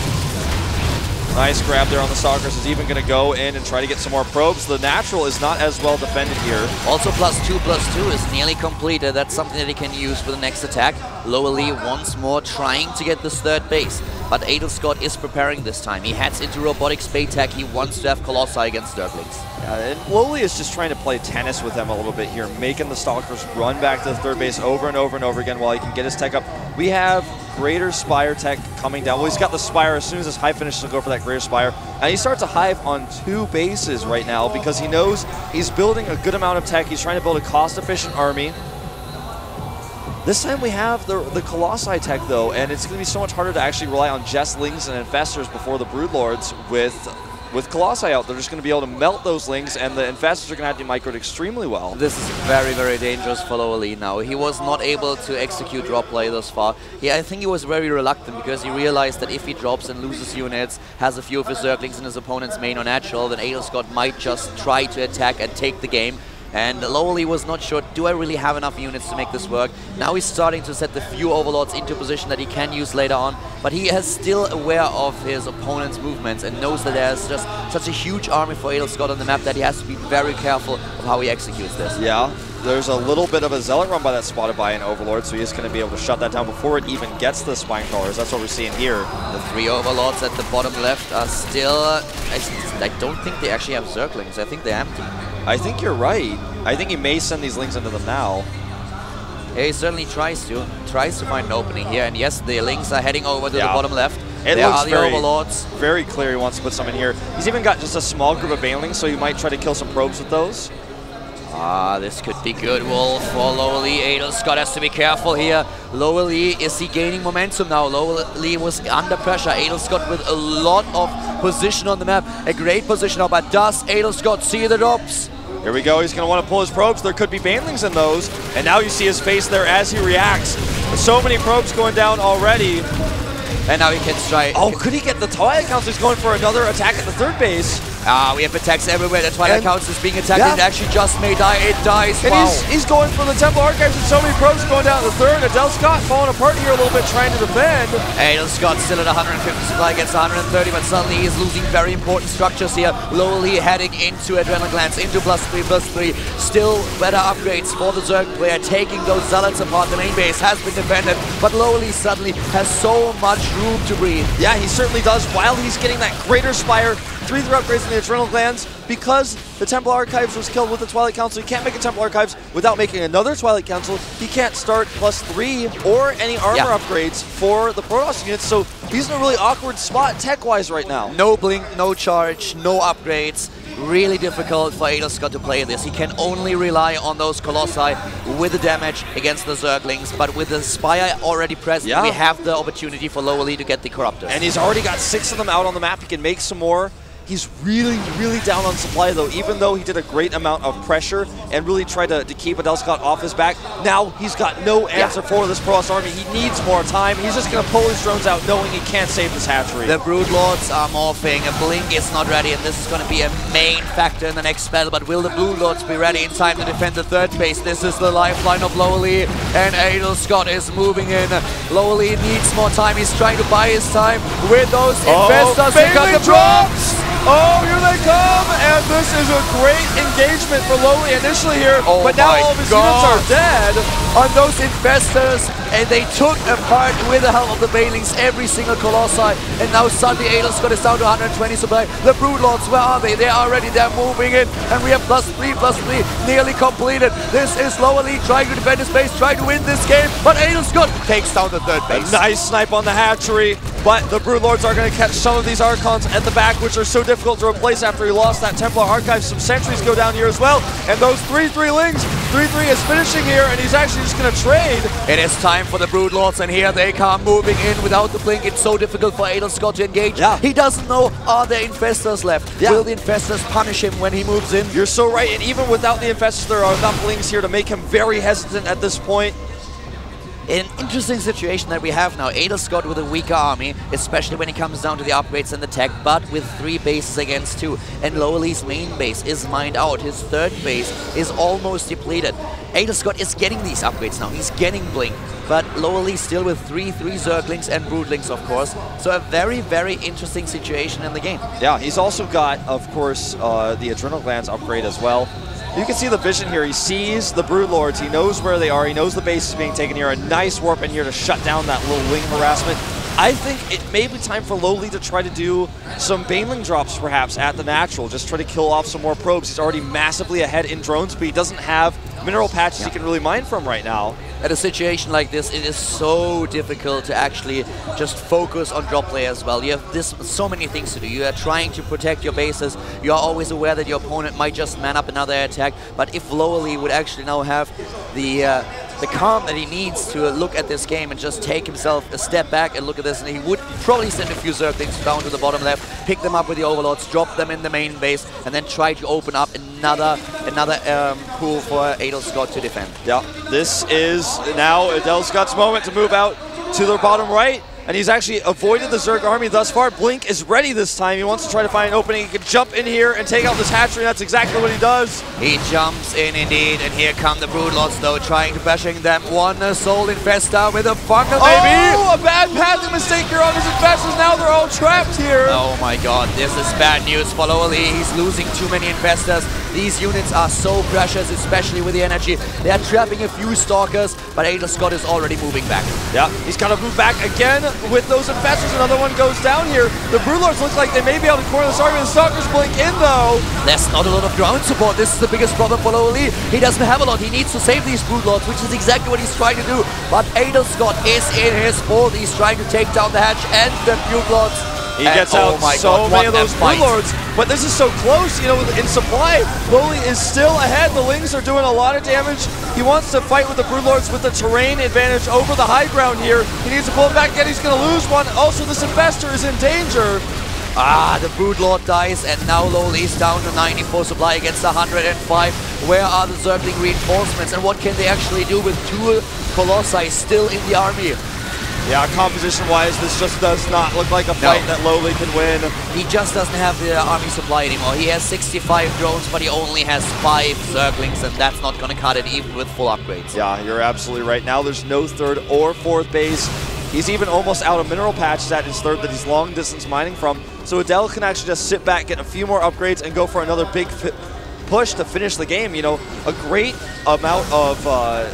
Nice grab there on the Stalkers. Is even going to go in and try to get some more probes. The natural is not as well defended here. Also +2/+2 is nearly completed. That's something that he can use for the next attack. LoWeLy once more trying to get this third base. But Adelscott is preparing this time. He heads into Robotic Spade Tech. He wants to have Colossi against Zerglings. And LoWeLy is just trying to play tennis with them a little bit here, making the Stalkers run back to the third base over and over and over again while he can get his tech up. We have Greater Spire tech coming down. Well, he's got the Spire. As soon as his hive finishes, he'll go for that Greater Spire. And he starts a hive on 2 bases right now because he knows he's building a good amount of tech. He's trying to build a cost-efficient army. This time we have the Colossi tech, though, and it's going to be so much harder to actually rely on just lings and infestors before the Broodlords with Colossi out. They're just going to be able to melt those lings, and the infestors are going to have to be microed extremely well. This is very, very dangerous for LoWeLy now. He was not able to execute drop play thus far. Yeah, I think he was very reluctant because he realized that if he drops and loses units, has a few of his Zerglings in his opponent's main or natural, then Adelscott might just try to attack and take the game. And LoWeLy was not sure, do I really have enough units to make this work? Now he's starting to set the few overlords into a position that he can use later on, but he is still aware of his opponent's movements and knows that there's just such a huge army for Adelscott on the map that he has to be very careful of how he executes this. Yeah, there's a little bit of a Zealot run by that spotted by an Overlord, so he's going to be able to shut that down before it even gets the Spine Crawlers. That's what we're seeing here. The 3 Overlords at the bottom left are still... I don't think they actually have Zerglings. I think they're empty. I think you're right. I think he may send these Lings into them now. Yeah, he certainly tries to find an opening here. And yes, the Lings are heading over to the bottom left. It looks the Overlords. Very clear he wants to put some in here. He's even got just a small group of Banelings, so he might try to kill some probes with those. This could be good, Wolf, for LoWeLy. Adelscott has to be careful here. LoWeLy, is he gaining momentum now? LoWeLy was under pressure. Adelscott with a lot of position on the map. A great position now, but does Adelscott see the drops? Here we go, he's going to want to pull his probes. There could be Banelings in those. And now you see his face there as he reacts. So many probes going down already. And now he can strike. Oh, could he get the Twilight Council? He's going for another attack at the third base. We have attacks everywhere. The Twilight Council is being attacked. It actually just may die. It dies. And he's going for the Temple Archives, and so many probes going down to the third. Adelscott falling apart here a little bit, trying to defend. Adelscott still at 150 supply, gets 130, but suddenly he's losing very important structures here. LoWeLy heading into Adrenal Glands, into +3/+3. Still better upgrades for the Zerg player, taking those Zealots apart. The main base has been defended, but LoWeLy suddenly has so much room to breathe. Yeah, he certainly does. While he's getting that Greater Spire, 3 upgrades in the Adrenal Glands, because the Temple Archives was killed with the Twilight Council. He can't make a Temple Archives without making another Twilight Council. He can't start +3 or any armor upgrades for the Protoss units, so he's in a really awkward spot tech-wise right now. No blink, no charge, no upgrades. Really difficult for Adelscott to play this. He can only rely on those Colossi with the damage against the Zerglings, but with the Spire already present, we have the opportunity for LoWeLy to get the Corruptors. And he's already got 6 of them out on the map. He can make some more. He's really, really down on supply, though, even though he did a great amount of pressure and really tried to keep Adelscott off his back. Now he's got no answer for this Protoss army. He needs more time. He's just going to pull his drones out, knowing he can't save this hatchery. The Broodlords are morphing. A Blink is not ready, and this is going to be a main factor in the next battle. But will the Broodlords be ready in time to defend the third base? This is the lifeline of LoWeLy, and Adelscott is moving in. LoWeLy needs more time. He's trying to buy his time with those investors. He got the drops! Oh, here they come, and this is a great engagement for LoWeLy initially here, but now all of his units are dead. On those investors, and they took apart with the help of the Banelings every single Colossi, and now suddenly Adelscott is down to 120 supply. The Broodlords, where are they? They are already there moving in, and we have +3/+3 nearly completed. This is LoWeLy trying to defend his base, trying to win this game, but Adelscott takes down the third base. A nice snipe on the hatchery, but the Broodlords are going to catch some of these Archons at the back, which are so difficult to replace after he lost that Templar Archive. Some sentries go down here as well, and those 3/3 Lings, 3/3 is finishing here, and he's actually just going to trade. It is time for the Broodlords, and here they come moving in without the Blink. It's so difficult for Adelscott to engage. He doesn't know, are there Infestors left? Will the Infestors punish him when he moves in? You're so right, and even without the Infestors, there are enough Lings here to make him very hesitant at this point. An interesting situation that we have now. Adelscott with a weaker army, especially when it comes down to the upgrades and the tech, but with 3 bases against 2. And LoWeLy's main base is mined out. His third base is almost depleted. Adelscott is getting these upgrades now. He's getting Blink. But LoWeLy still with 3/3 Zerglings and Broodlings, of course. So a very, very interesting situation in the game. Yeah, he's also got, of course, the Adrenal Glands upgrade as well. You can see the vision here. He sees the Broodlords. He knows where they are. He knows the base is being taken here. A nice warp in here to shut down that little Ling harassment. I think it may be time for LoWeLy to try to do some Baneling drops, perhaps, at the natural. Just try to kill off some more probes. He's already massively ahead in drones, but he doesn't have mineral patches he can really mine from right now. At a situation like this, it is so difficult to actually just focus on drop play as well. You have so many things to do. You are trying to protect your bases. You are always aware that your opponent might just man up another attack. But if LoWeLy would actually now have the calm that he needs to look at this game and just take himself a step back and look at this, and he would probably send a few Zerglings down to the bottom left, pick them up with the Overlords, drop them in the main base, and then try to open up another pool for Adelscott to defend. Yeah, this is now Adelscott's moment to move out to the bottom right. and he's actually avoided the Zerg army thus far. Blink is ready this time. He wants to try to find an opening. He can jump in here and take out this hatchery, and that's exactly what he does. He jumps in indeed, and here come the Broodlords though, trying to bashing them. One Soul Infestor with a fungal maybe. Oh, a bad pathing mistake here on his Infestors. Now they're all trapped here. Oh my god, this is bad news for LoWeLy. He's losing too many Infestors. These units are so precious, especially with the energy. They are trapping a few Stalkers, but Adelscott is already moving back. Yeah, he's got to move back again with those Infestors. Another one goes down here. The Broodlords look like they may be able to corner this army. The Stalkers blink in though. There's not a lot of ground support. This is the biggest problem for LoWeLy. He doesn't have a lot. He needs to save these Broodlords, which is exactly what he's trying to do. But Adelscott is in his fold. He's trying to take down the hatch and the Broodlords. He gets out so many of those Broodlords, but this is so close, you know, in supply. LoWeLy is still ahead. The Lings are doing a lot of damage. He wants to fight with the Broodlords with the terrain advantage over the high ground here. He needs to pull it back again. He's going to lose one. Also, this Infestor is in danger. Ah, the Broodlord dies, and now LoWeLy is down to 94 supply against 105. Where are the Zergling reinforcements, and what can they actually do with 2 Colossi still in the army? Yeah, composition-wise, this just does not look like a fight that LoWeLy can win. He just doesn't have the army supply anymore. He has 65 drones, but he only has 5 Zerglings, and that's not going to cut it even with full upgrades. Yeah, you're absolutely right. Now there's no 3rd or 4th base. He's even almost out of mineral patches at his 3rd that he's long-distance mining from. So Adele can actually just sit back, get a few more upgrades, and go for another big push to finish the game. You know, a great amount of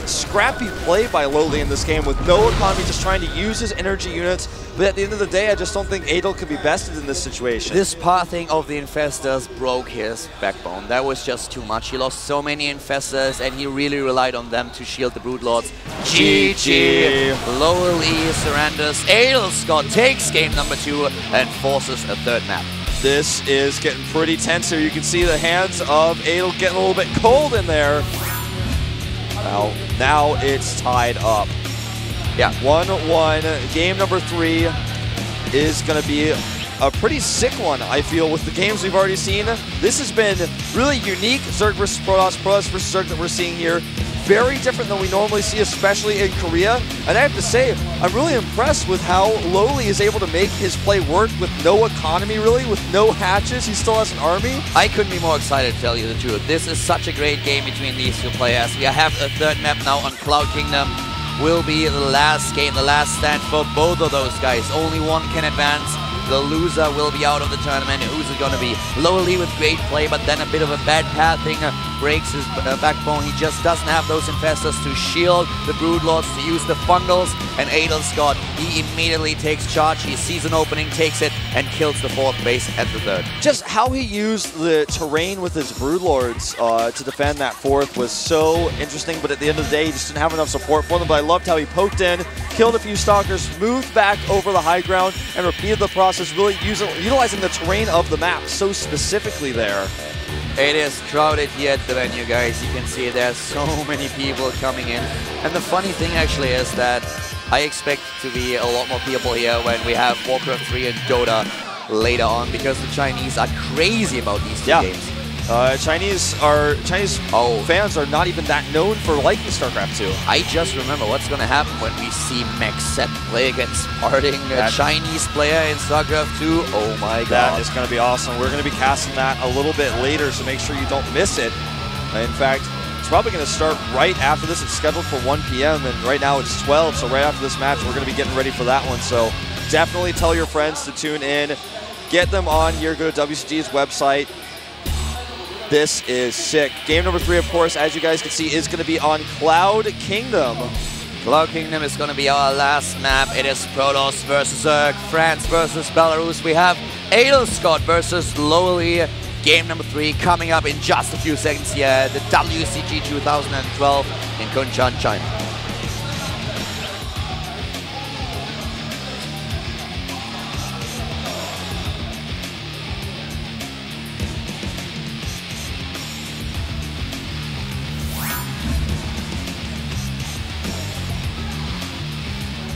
scrappy play by LoWeLy in this game with no economy, just trying to use his energy units. But at the end of the day, I just don't think Adel could be bested in this situation. This pathing of the Infestors broke his backbone. That was just too much. He lost so many Infestors, and he really relied on them to shield the Broodlords. GG! LoWeLy surrenders. Adelscott takes game number 2 and forces a 3rd map. This is getting pretty tense here. You can see the hands of Adel getting a little bit cold in there. Now it's tied up. Yeah, 1-1. Game number 3 is going to be a pretty sick one, I feel, with the games we've already seen. This has been really unique, Zerg versus Protoss, Protoss versus Zerg that we're seeing here. Very different than we normally see, especially in Korea. And I have to say, I'm really impressed with how LoWeLy is able to make his play work with no economy, really, with no hatches. He still has an army. I couldn't be more excited, to tell you the truth. This is such a great game between these 2 players. We have a 3rd map now on Cloud Kingdom. Will be the last game, the last stand for both of those guys. Only one can advance. The loser will be out of the tournament. Who's it going to be? LoWeLy with great play, but then a bit of a bad pathing breaks his backbone. He just doesn't have those Infestors to shield the Broodlords, to use the Fungals. And Adelscott, he immediately takes charge. He sees an opening, takes it, and kills the 4th base and the 3rd. Just how he used the terrain with his Broodlords to defend that 4th was so interesting, but at the end of the day, he just didn't have enough support for them. But I loved how he poked in, killed a few Stalkers, moved back over the high ground, and repeated the process, really utilizing the terrain of the map so specifically there. It is crowded here at the venue, guys. You can see there's so many people coming in. And the funny thing actually is that I expect to be a lot more people here when we have Warcraft 3 and Dota later on, because the Chinese are crazy about these 2 games. Chinese fans are not even that known for liking StarCraft 2. I just remember what's going to happen when we see Maxet play against Sparting, a Chinese player in StarCraft 2. Oh my god. That is going to be awesome. We're going to be casting that a little bit later, so make sure you don't miss it. In fact, it's probably going to start right after this. It's scheduled for 1 p.m. and right now it's 12, so right after this match we're going to be getting ready for that one. So definitely tell your friends to tune in. Get them on here. Go to WCG's website. This is sick. Game number 3, of course, as you guys can see, is going to be on Cloud Kingdom. Cloud Kingdom is going to be our last map. It is Protoss versus Zerg, France versus Belarus. We have Adelscott versus LoWeLy. Game number 3 coming up in just a few seconds here at the WCG 2012 in Kunshan, China.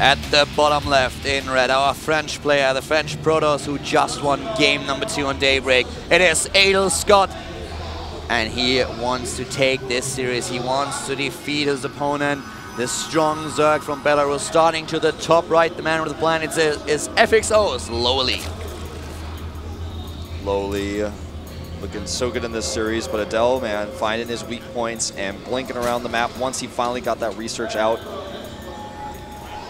At the bottom left in red, our French player, the French Protoss, who just won game number 2 on Daybreak. It is Adelscott, and he wants to take this series. He wants to defeat his opponent This strong Zerg from Belarus starting to the top right. The man with the plan is FXOLoWeLy. LoWeLy looking so good in this series, but Adel, man, finding his weak points and blinking around the map once he finally got that research out.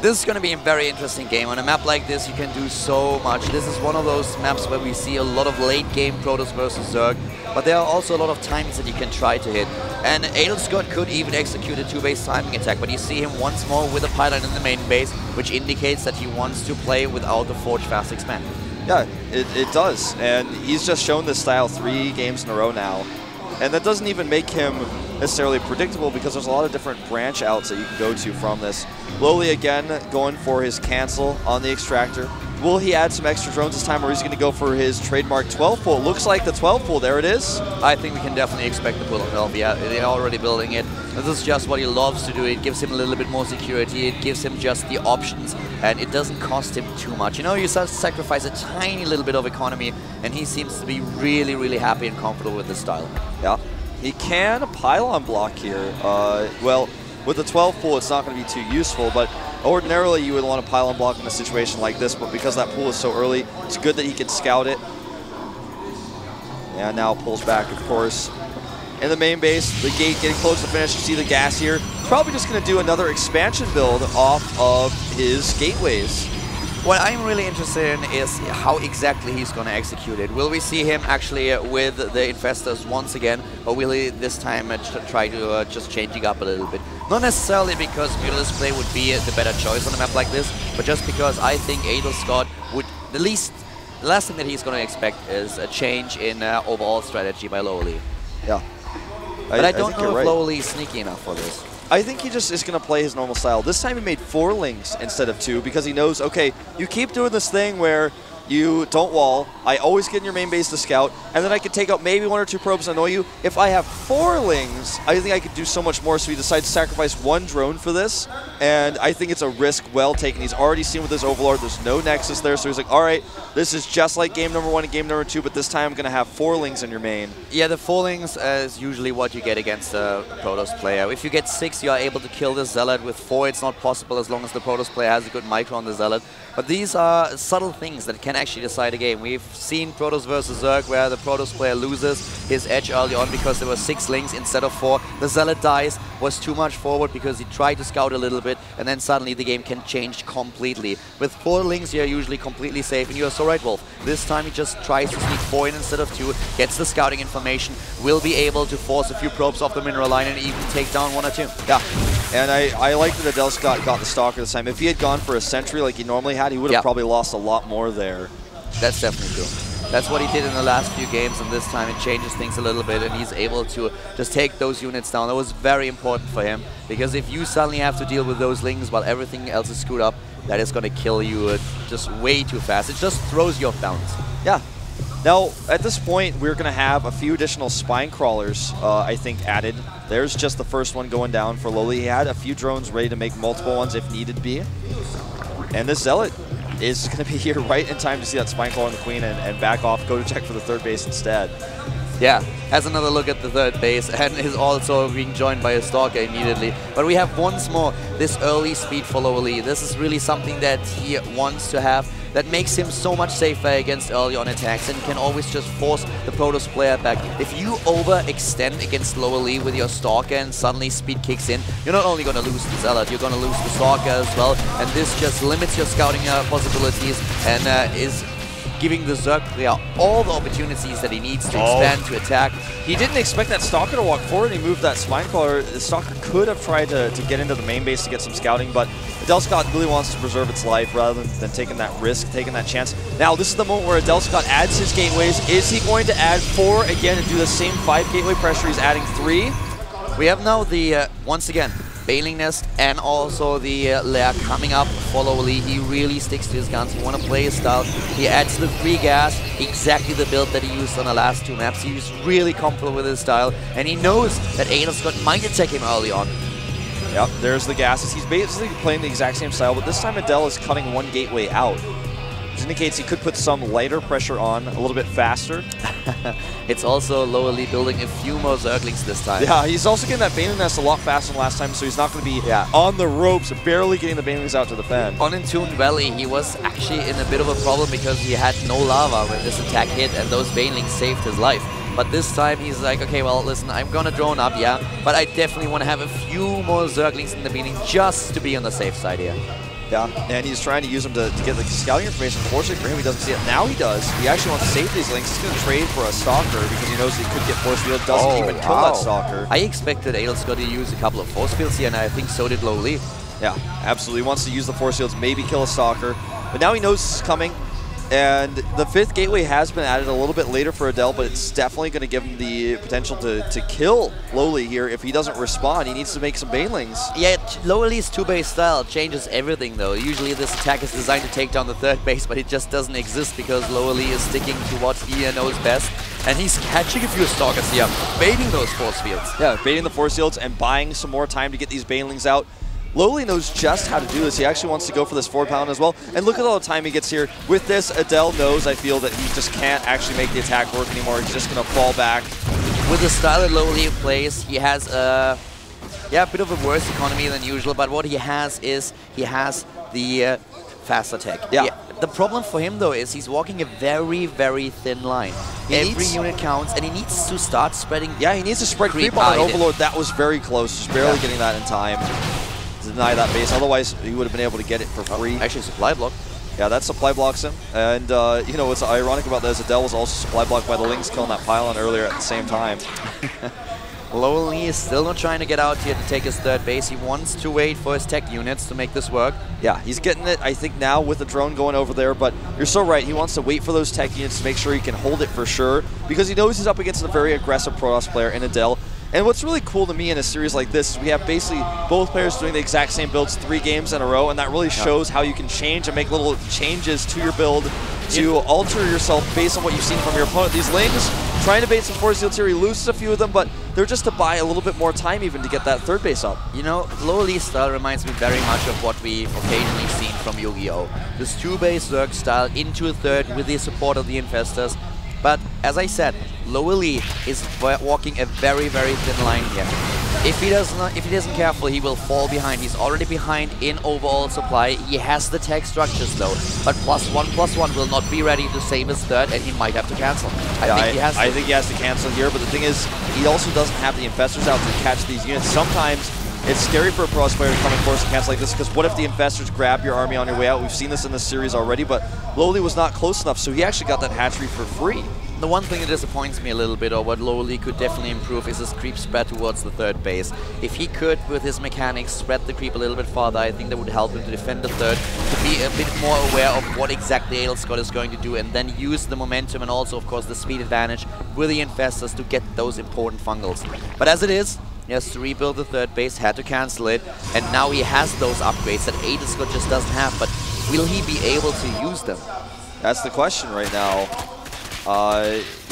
This is going to be a very interesting game. On a map like this, you can do so much. This is one of those maps where we see a lot of late game Protoss versus Zerg, but there are also a lot of times that you can try to hit. And Adelscott could even execute a 2-base timing attack, but you see him once more with a pylon in the main base, which indicates that he wants to play without the Forge Fast Expand. Yeah, it does, and he's just shown this style 3 games in a row now. And that doesn't even make him necessarily predictable because there's a lot of different branch outs that you can go to from this. LoWeLy again going for his cancel on the extractor. Will he add some extra drones this time, or is he going to go for his trademark 12 pull? Looks like the 12 pull, there it is. I think we can definitely expect the pull of 12. Yeah, they're already building it. This is just what he loves to do. It gives him a little bit more security. It gives him just the options, and it doesn't cost him too much. You know, you sacrifice a tiny little bit of economy, and he seems to be really, really happy and comfortable with this style. Yeah, he can pylon block here. Well, with the 12 pull, it's not going to be too useful, but ordinarily you would want to pylon block in a situation like this, but because that pool is so early, it's good that he can scout it. And now pulls back, of course. In the main base, the gate getting close to finish. You see the gas here. Probably just going to do another expansion build off of his gateways. What I'm really interested in is how exactly he's going to execute it. Will we see him actually with the Infestors once again, or will he this time try to just changing up a little bit? Not necessarily because Mutalis's play would be the better choice on a map like this, but just because I think Adelscott would, the last thing that he's going to expect is a change in overall strategy by LoWeLy. Yeah. But I don't know if LoWeLy is sneaky enough for this. I think he just is going to play his normal style. This time he made 4 lings instead of 2 because he knows, okay, you keep doing this thing where you don't wall, I always get in your main base to scout, and then I can take out maybe 1 or 2 probes and annoy you. If I have 4 lings, I think I could do so much more, so he decides to sacrifice 1 drone for this, and I think it's a risk well taken. He's already seen with his Overlord, there's no Nexus there, so he's like, all right, this is just like game number 1 and game number 2, but this time I'm going to have 4 lings in your main. Yeah, the 4 lings is usually what you get against a Protoss player. If you get 6, you are able to kill the Zealot. With 4, it's not possible as long as the Protoss player has a good micro on the Zealot. But these are subtle things that can actually decide a game. We've seen Protoss versus Zerg where the Protoss player loses his edge early on because there were 6 lings instead of 4. The Zealot dies, was too much forward because he tried to scout a little bit, and then suddenly the game can change completely. With 4 lings, you're usually completely safe, and you're so right, Wolf. This time he just tries to sneak 4 in instead of 2, gets the scouting information, will be able to force a few probes off the mineral line and even take down 1 or 2. Yeah. And I like that Adelscott got the Stalker this time. If he had gone for a Sentry like he normally had, he would have probably lost a lot more there. That's definitely true. That's what he did in the last few games, and this time it changes things a little bit, and he's able to just take those units down. That was very important for him, because if you suddenly have to deal with those lings while everything else is screwed up, that is going to kill you just way too fast. It just throws you off balance. Yeah. Now, at this point, we're going to have a few additional spine crawlers, I think, added. There's just the first one going down for LoWeLy. He had a few drones ready to make multiple ones if needed be. And this Zealot is going to be here right in time to see that spine crawler on the Queen and back off, go to check for the 3rd base instead. Yeah, has another look at the 3rd base and is also being joined by a Stalker immediately. But we have once more this early speed for LoWeLy. This is really something that he wants to have, that makes him so much safer against early on attacks and can always just force the Protoss player back. If you overextend against LoWeLy with your Stalker and suddenly speed kicks in, you're not only going to lose the Zealot, you're going to lose the Stalker as well, and this just limits your scouting possibilities and is giving the Zerg player all the opportunities that he needs to expand, to attack. He didn't expect that Stalker to walk forward, and he moved that spine crawler. The Stalker could have tried to get into the main base to get some scouting, but Adelscott really wants to preserve its life rather than taking that risk, taking that chance. Now, this is the moment where Adelscott adds his gateways. Is he going to add 4 again and do the same 5 gateway pressure? He's adding 3. We have now the, once again, Bailing Nest and also the lair coming up for LoWeLy. He really sticks to his guns. He wants to play his style. He adds the free gas, exactly the build that he used on the last 2 maps. He's really comfortable with his style, and he knows that Adelscott might attack him early on. Yep, there's the gases. He's basically playing the exact same style, but this time Adel is cutting 1 gateway out. which indicates he could put some lighter pressure on a little bit faster. It's also LoWeLy building a few more Zerglings this time. Yeah, he's also getting that Baneling Nest a lot faster than last time, so he's not going to be on the ropes, barely getting the Banelings out to defend. On Intune Valley, he was actually in a bit of a problem because he had no lava when this attack hit, and those Banelings saved his life. But this time he's like, okay, well, listen, I'm gonna drone up, yeah, but I definitely want to have a few more Zerglings in the beginning just to be on the safe side here. Yeah, and he's trying to use them to get the scouting information. Unfortunately for him, he doesn't see it. Now he does. He actually wants to save these links. He's going to trade for a Stalker because he knows he could get Force Field. Doesn't even kill that Stalker. I expected Adelscott to use a couple of Force Fields here, and I think so did LoWeLy. Yeah, absolutely. He wants to use the Force Fields, maybe kill a Stalker. But now he knows this is coming. And the 5th gateway has been added a little bit later for Adel, but it's definitely going to give him the potential to kill LoWeLy here. If he doesn't respond, he needs to make some Banelings. Yeah, LoWeLy's 2-base style changes everything, though. Usually this attack is designed to take down the 3rd base, but it just doesn't exist because LoWeLy is sticking to what he knows best. And he's catching a few Stalkers here, baiting those Force Fields. Yeah, baiting the Force Fields and buying some more time to get these Banelings out. LoWeLy knows just how to do this. He actually wants to go for this 4-pound as well. And look at all the time he gets here. With this, Adel knows, I feel, that he just can't actually make the attack work anymore. He's just going to fall back. With the style that LoWeLy plays, he has a bit of a worse economy than usual, but what he has is he has the fast attack. Yeah. The problem for him, though, is he's walking a very, very thin line. Every unit counts, and he needs to start spreading. Yeah, he needs to spread creep on an Overlord. That was very close, just barely getting that in time. Deny that base, otherwise he would have been able to get it for free. Actually, supply block. Yeah, that supply blocks him. And, you know, what's ironic about this, Adel was also supply blocked by the Lings killing that pylon earlier at the same time. LoWeLy is still not trying to get out here to take his 3rd base. He wants to wait for his tech units to make this work. Yeah, he's getting it, I think, now with the drone going over there, but you're so right. He wants to wait for those tech units to make sure he can hold it for sure, because he knows he's up against a very aggressive Protoss player in Adel. And what's really cool to me in a series like this is we have basically both players doing the exact same builds 3 games in a row, and that really shows how you can change and make little changes to your build to alter yourself based on what you've seen from your opponent. These Lings trying to bait some Force Fields here, he loses a few of them, but they're just to buy a little bit more time even to get that 3rd base up. You know, LoWeLy's style reminds me very much of what we've occasionally seen from Yu-Gi-Oh! This 2-base Zerg style into a 3rd with the support of the Infestors. But as I said, LoWeLy is walking a very, very thin line here. If he isn't careful, he will fall behind. He's already behind in overall supply. He has the tech structures though, but +1/+1 will not be ready to save his 3rd, and he might have to cancel. I think he has to cancel here, but the thing is, he also doesn't have the Infestors out to catch these units. Sometimes it's scary for a Protoss player to come and force a cancel like this, because what if the Infestors grab your army on your way out? We've seen this in this series already, but LoWeLy was not close enough, so he actually got that hatchery for free. The one thing that disappoints me a little bit, or what LoWeLy could definitely improve, is his creep spread towards the 3rd base. If he could, with his mechanics, spread the creep a little bit farther, I think that would help him to defend the 3rd, to be a bit more aware of what exactly Adelscott is going to do, and then use the momentum and also, of course, the speed advantage with the Infestors to get those important fungals. But as it is, he has to rebuild the 3rd base, had to cancel it, and now he has those upgrades that Adelscott just doesn't have, but will he be able to use them? That's the question right now.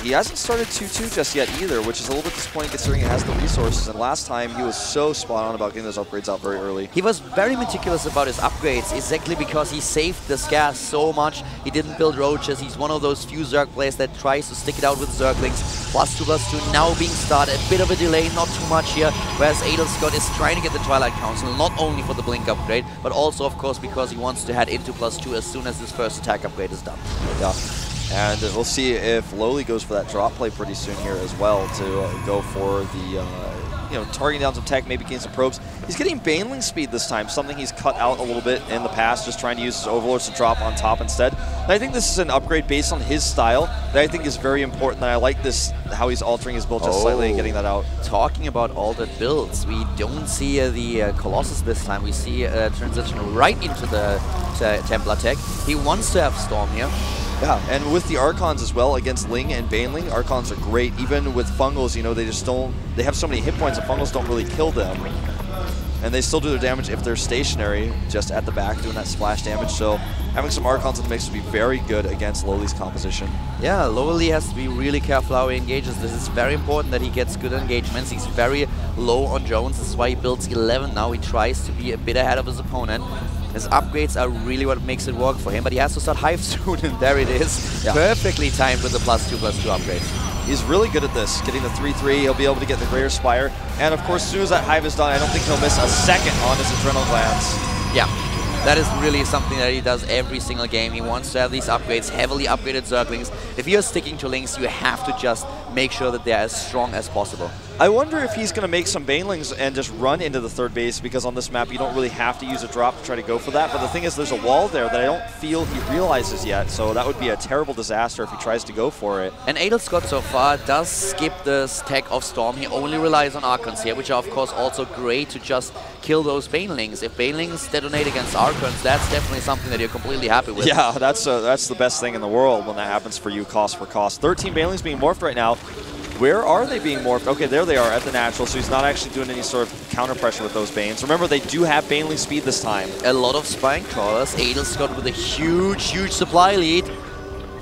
He hasn't started 2-2 just yet either, which is a little bit disappointing considering he has the resources. And last time he was so spot on about getting those upgrades out very early. He was very meticulous about his upgrades, exactly because he saved the scars so much. He didn't build roaches. He's one of those few Zerg players that tries to stick it out with Zerglings. +2/+2 now being started. A bit of a delay, not too much here. Whereas Adelscott is trying to get the Twilight Council, not only for the Blink upgrade, but also, of course, because he wants to head into +2 as soon as his first attack upgrade is done. Yeah. And we'll see if LoWeLy goes for that drop play pretty soon here as well to go for the, targeting down some tech, maybe getting some probes. He's getting Baneling speed this time, something he's cut out a little bit in the past, just trying to use his Overlords to drop on top instead. And I think this is an upgrade based on his style that I think is very important, and I like this, how he's altering his build just slightly and getting that out. Talking about altered builds, we don't see the Colossus this time. We see a transition right into the Templar tech. He wants to have Storm here. Yeah, and with the Archons as well, against Ling and Baneling, Archons are great. Even with Fungals, you know, they just don't, they have so many hit points that Fungals don't really kill them. And they still do their damage if they're stationary, just at the back, doing that splash damage. So having some Archons in the mix would be very good against LoWeLy's composition. Yeah, LoWeLy has to be really careful how he engages. This is very important that he gets good engagements. He's very low on drones. This is why he builds 11 now. He tries to be a bit ahead of his opponent. His upgrades are really what makes it work for him, but he has to start Hive soon, and there it is. Yeah. Perfectly timed with the +2/+2 upgrade. He's really good at this, getting the 3-3. He'll be able to get the Greater Spire. And of course, as soon as that Hive is done, I don't think he'll miss a second on his Adrenal Glands. Yeah, that is really something that he does every single game. He wants to have these upgrades, heavily upgraded Zerglings. If you're sticking to Lings, you have to just make sure that they're as strong as possible. I wonder if he's going to make some Banelings and just run into the third base, because on this map you don't really have to use a drop to try to go for that. But the thing is, there's a wall there that I don't feel he realizes yet, so that would be a terrible disaster if he tries to go for it. And Adelscott so far does skip the stack of Storm. He only relies on Archons here, which are of course also great to just kill those Banelings. If Banelings detonate against Archons, that's definitely something that you're completely happy with. Yeah, that's the best thing in the world when that happens for you, cost for cost. 13 Banelings being morphed right now. Where are they being morphed? Okay, there they are at the natural, so he's not actually doing any sort of counter pressure with those Banes. Remember, they do have Baneling speed this time. A lot of Spine Crawlers. Adelscott with a huge, huge supply lead.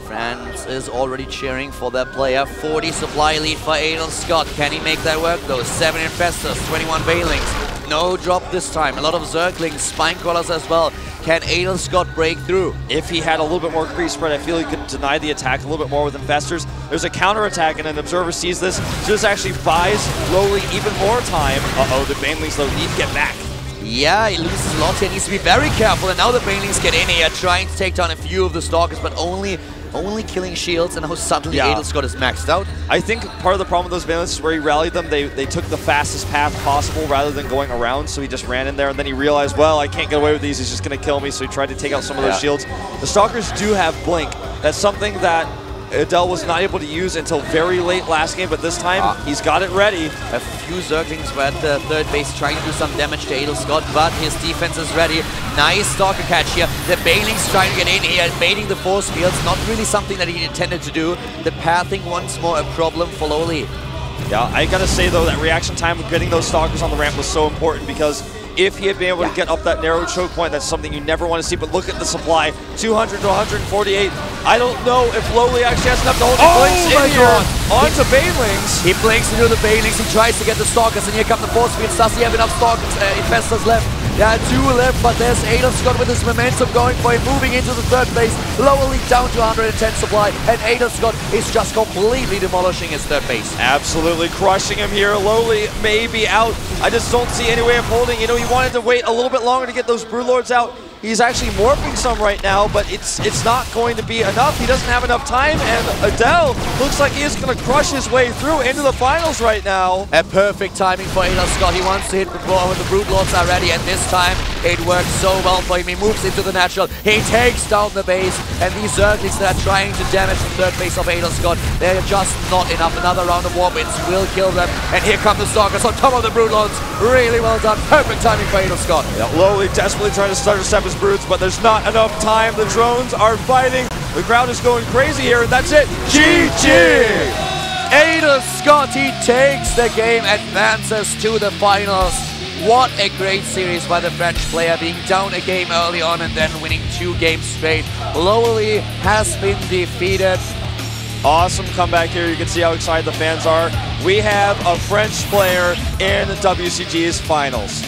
France is already cheering for their player. 40 supply lead for Adelscott. Can he make that work though? 7 Infestors, 21 Banelings. No drop this time. A lot of Zerglings, Spine Crawlers as well. Can Adelscott break through? If he had a little bit more creep spread, I feel he could deny the attack a little bit more with Infestors. There's a counter-attack, and an Observer sees this. So this actually buys LoWeLy even more time. Uh-oh, the Banelings, though, need to get back. Yeah, he loses a lot here. He needs to be very careful. And now the Banelings get in here, trying to take down a few of the Stalkers, but only killing shields, and now suddenly Adelscott is maxed out. I think part of the problem with those Banelings is where he rallied them, they took the fastest path possible rather than going around, so he just ran in there, and then he realized, well, I can't get away with these, he's just going to kill me, so he tried to take out some of those shields. The Stalkers do have Blink. That's something that Adel was not able to use until very late last game, but this time he's got it ready. A few Zerglings were at the third base trying to do some damage to Adelscott, but his defense is ready. Nice Stalker catch here. The Banelings trying to get in here, invading the force fields. Not really something that he intended to do. The pathing once more a problem for LoWeLy. Yeah, I gotta say though, that reaction time of getting those Stalkers on the ramp was so important, because if he had been able to get up that narrow choke point, that's something you never want to see. But look at the supply, 200 to 148. I don't know if LoWeLy actually has enough to hold the Blinks in here. Onto Banelings. He blinks into the Banelings. He tries to get the Stalkers, and here come the force fields. Does he have enough Stalkers, Infestors left? Yeah, 2 left, but there's Adelscott with his momentum going for him, moving into the third base. LoWeLy down to 110 supply, and Adelscott is just completely demolishing his third base. Absolutely crushing him here. LoWeLy may be out. I just don't see any way of holding. You know, he wanted to wait a little bit longer to get those Broodlords out. He's actually morphing some right now, but it's not going to be enough. He doesn't have enough time, and Adel looks like he is going to crush his way through into the finals right now. A perfect timing for Adelscott. He wants to hit before when the Broodlords are ready, and this time it works so well for him. He moves into the natural. He takes down the base, and these Zerglings that are trying to damage the third base of Adelscott, they're just not enough. Another round of War Winds will kill them, and here come the Stalkers on top of the Broodlords. Really well done. Perfect timing for Adelscott. Yeah, LoWeLy desperately trying to stutter step his Broods, but there's not enough time. The drones are fighting. The crowd is going crazy here, and that's it. GG! Adelscott, he takes the game, advances to the finals. What a great series by the French player, being down a game early on and then winning 2 games straight. LoWeLy has been defeated. Awesome comeback here. You can see how excited the fans are. We have a French player in the WCG's finals.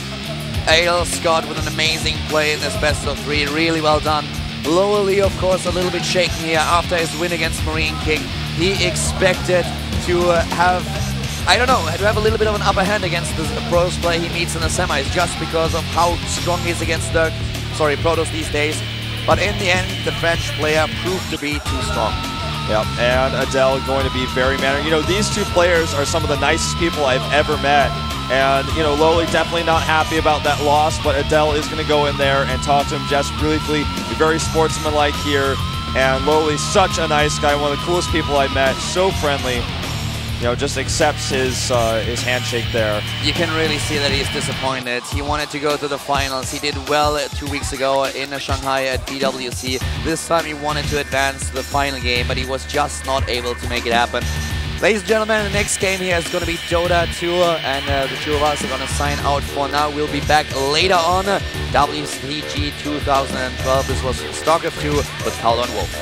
Adelscott with an amazing play in this best of 3. Really well done. LoWeLy, of course, a little bit shaken here after his win against Marine King. He expected to have, I don't know, to have a little bit of an upper hand against the pros player he meets in the semis, just because of how strong he is against the Protoss these days. But in the end, the French player proved to be too strong. Yep, and Adel going to be very mannered. You know, these 2 players are some of the nicest people I've ever met. And, you know, LoWeLy definitely not happy about that loss, but Adel is going to go in there and talk to him just briefly. Be very sportsmanlike here. And LoWeLy's such a nice guy, one of the coolest people I've met, so friendly. You know, just accepts his handshake there. You can really see that he's disappointed. He wanted to go to the finals. He did well 2 weeks ago in Shanghai at BWC. This time he wanted to advance to the final game, but he was just not able to make it happen. Ladies and gentlemen, the next game here is going to be Dota 2, and the 2 of us are going to sign out for now. We'll be back later on WCG 2012. This was StarCraft 2 with Paul and Wolf.